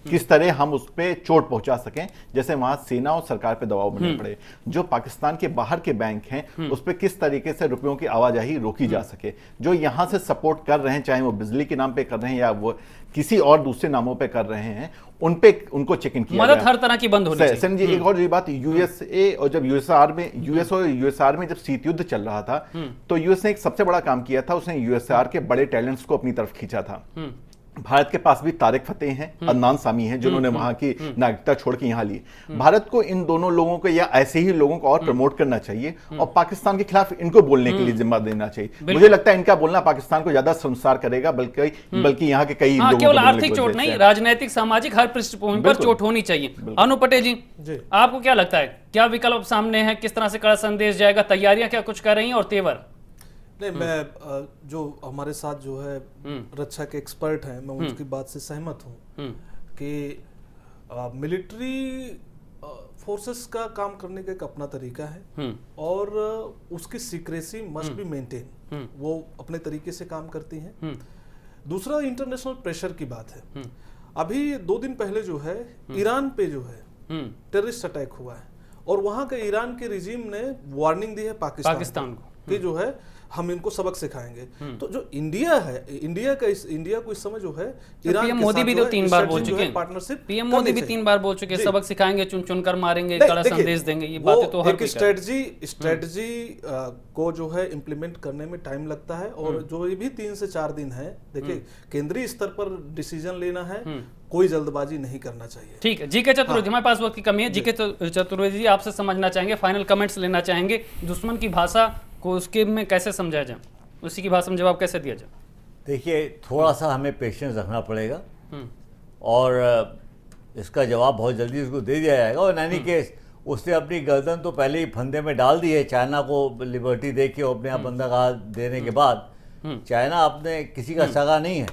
किस तरह हम उस पर चोट पहुंचा सकें, जैसे वहां सेना और सरकार पे दबाव बनाना पड़े। जो पाकिस्तान के बाहर के बैंक हैं उस पर किस तरीके से रुपयों की आवाजाही रोकी जा सके। जो यहां से सपोर्ट कर रहे हैं, चाहे वो बिजली के नाम पे कर रहे हैं या वो किसी और दूसरे नामों पे कर रहे हैं, उनको चेक इन किया मदद हर तरह की बंद होनी चाहिए। सैन जी, एक और ये बात, USA और जब यूएस और यूएसआर में जब शीत युद्ध चल रहा था, तो यूएस ने एक सबसे बड़ा काम किया था, उसने यूएसआर के बड़े टैलेंट्स को अपनी तरफ खींचा था। भारत के पास भी तारिक फतेह हैं, अदनान सामी हैं, जिन्होंने वहां की नागरिकता छोड़ के यहां ली। भारत को इन दोनों लोगों को या ऐसे ही लोगों को और प्रमोट करना चाहिए, और पाकिस्तान के खिलाफ इनको बोलने के लिए जिम्मा देना चाहिए। मुझे लगता है इनका बोलना पाकिस्तान को ज्यादा शर्मसार करेगा, बल्कि यहाँ के कई लोगों को केवल आर्थिक चोट नहीं, राजनीतिक, सामाजिक हर पृष्ठभूमि पर चोट होनी चाहिए। अनु पटेल जी, आपको क्या लगता है, क्या विकल्प सामने है, किस तरह से कड़ा संदेश जाएगा, तैयारियां क्या कुछ कर रही हैं और तेवर? नहीं, मैं जो हमारे साथ जो है रक्षा के एक्सपर्ट हैं, मैं उनकी बात से सहमत हूँ कि मिलिट्री फोर्सेस का काम करने का एक अपना तरीका है, और उसकी सीक्रेसी मस्ट बी मेंटेन, वो अपने तरीके से काम करती हैं। दूसरा, इंटरनेशनल प्रेशर की बात है। अभी 2 दिन पहले जो है ईरान पे जो है टेररिस्ट अटैक हुआ है, और वहां के ईरान के रिजीम ने वार्निंग दी है पाकिस्तान को कि जो है हम इनको सबक सिखाएंगे। तो जो इंडिया है, इंडिया को इस समय जो है ईरान पीएम के मोदी साथ भी जो तो है, 3 बार बोल strategy जो चुके है, हैं, पार्टनरशिप पीएम मोदी भी 3 बार बोल चुके हैं, सबक सिखाएंगे, चुन चुन कर मारेंगे, कड़ा संदेश देंगे, ये बातें तो हर कोई कर रहा है। स्ट्रेटजी को जो है इम्प्लीमेंट करने में टाइम लगता है, और जो ये भी 3 से 4 दिन है, देखिए केंद्रीय स्तर पर डिसीजन लेना है, कोई जल्दबाजी नहीं करना चाहिए। ठीक है, जीके चतुर्वेदी, हमारे पास वक्त की कमी है, जीके चतुर्वेदी जी आपसे समझना चाहेंगे, फाइनल कमेंट्स लेना चाहेंगे, दुश्मन की भाषा को उसके में कैसे समझाया जाए, उसी की भाषा में जवाब कैसे दिया जाए? देखिए, थोड़ा सा हमें पेशेंस रखना पड़ेगा और इसका जवाब बहुत जल्दी उसको दे दिया जाएगा। और इन एनी केस उसने अपनी गर्दन तो पहले ही फंदे में डाल दी है, चाइना को लिबर्टी दे के अपने आप बंदरगाह देने के बाद। चाइना अपने किसी का सगा नहीं है,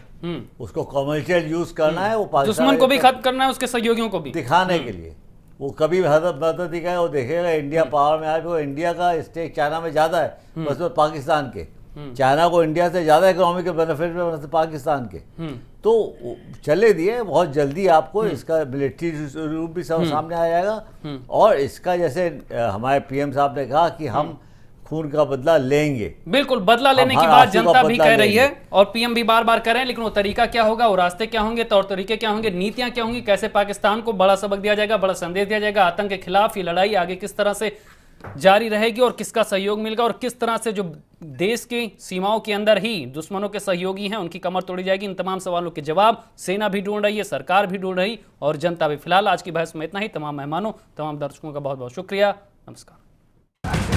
उसको कमर्शियल यूज करना है, वो दुश्मन को भी खत्म करना है, उसके सहयोगियों को भी दिखाने के लिए। वो कभी मदद दिखाए, वो देखेगा इंडिया पावर में आए, इंडिया का स्टेक चाइना में ज़्यादा है बस वो पाकिस्तान के। चाइना को इंडिया से ज़्यादा इकोनॉमिक बेनिफिट में पाकिस्तान के। तो चले दिए, बहुत जल्दी आपको इसका मिलिट्री रूप भी सामने आ जाएगा। और इसका जैसे हमारे पीएम साहब ने कहा कि हम खून का बदला लेंगे, बिल्कुल बदला लेने की बात जनता भी कह रही है और पीएम भी बार बार कह रहे हैं, लेकिन वो तरीका क्या होगा, वो रास्ते क्या होंगे, तौर तरीके क्या होंगे, नीतियां क्या होंगी, कैसे पाकिस्तान को बड़ा सबक दिया जाएगा, बड़ा संदेश दिया जाएगा, आतंक के खिलाफ ये लड़ाई आगे किस तरह से जारी रहेगी और किसका सहयोग मिलेगा, और किस तरह से जो देश की सीमाओं के अंदर ही दुश्मनों के सहयोगी हैं उनकी कमर तोड़ी जाएगी। इन तमाम सवालों के जवाब सेना भी ढूंढ रही है, सरकार भी ढूंढ रही और जनता भी। फिलहाल आज की बहस में इतना ही। तमाम मेहमानों, तमाम दर्शकों का बहुत बहुत शुक्रिया। नमस्कार।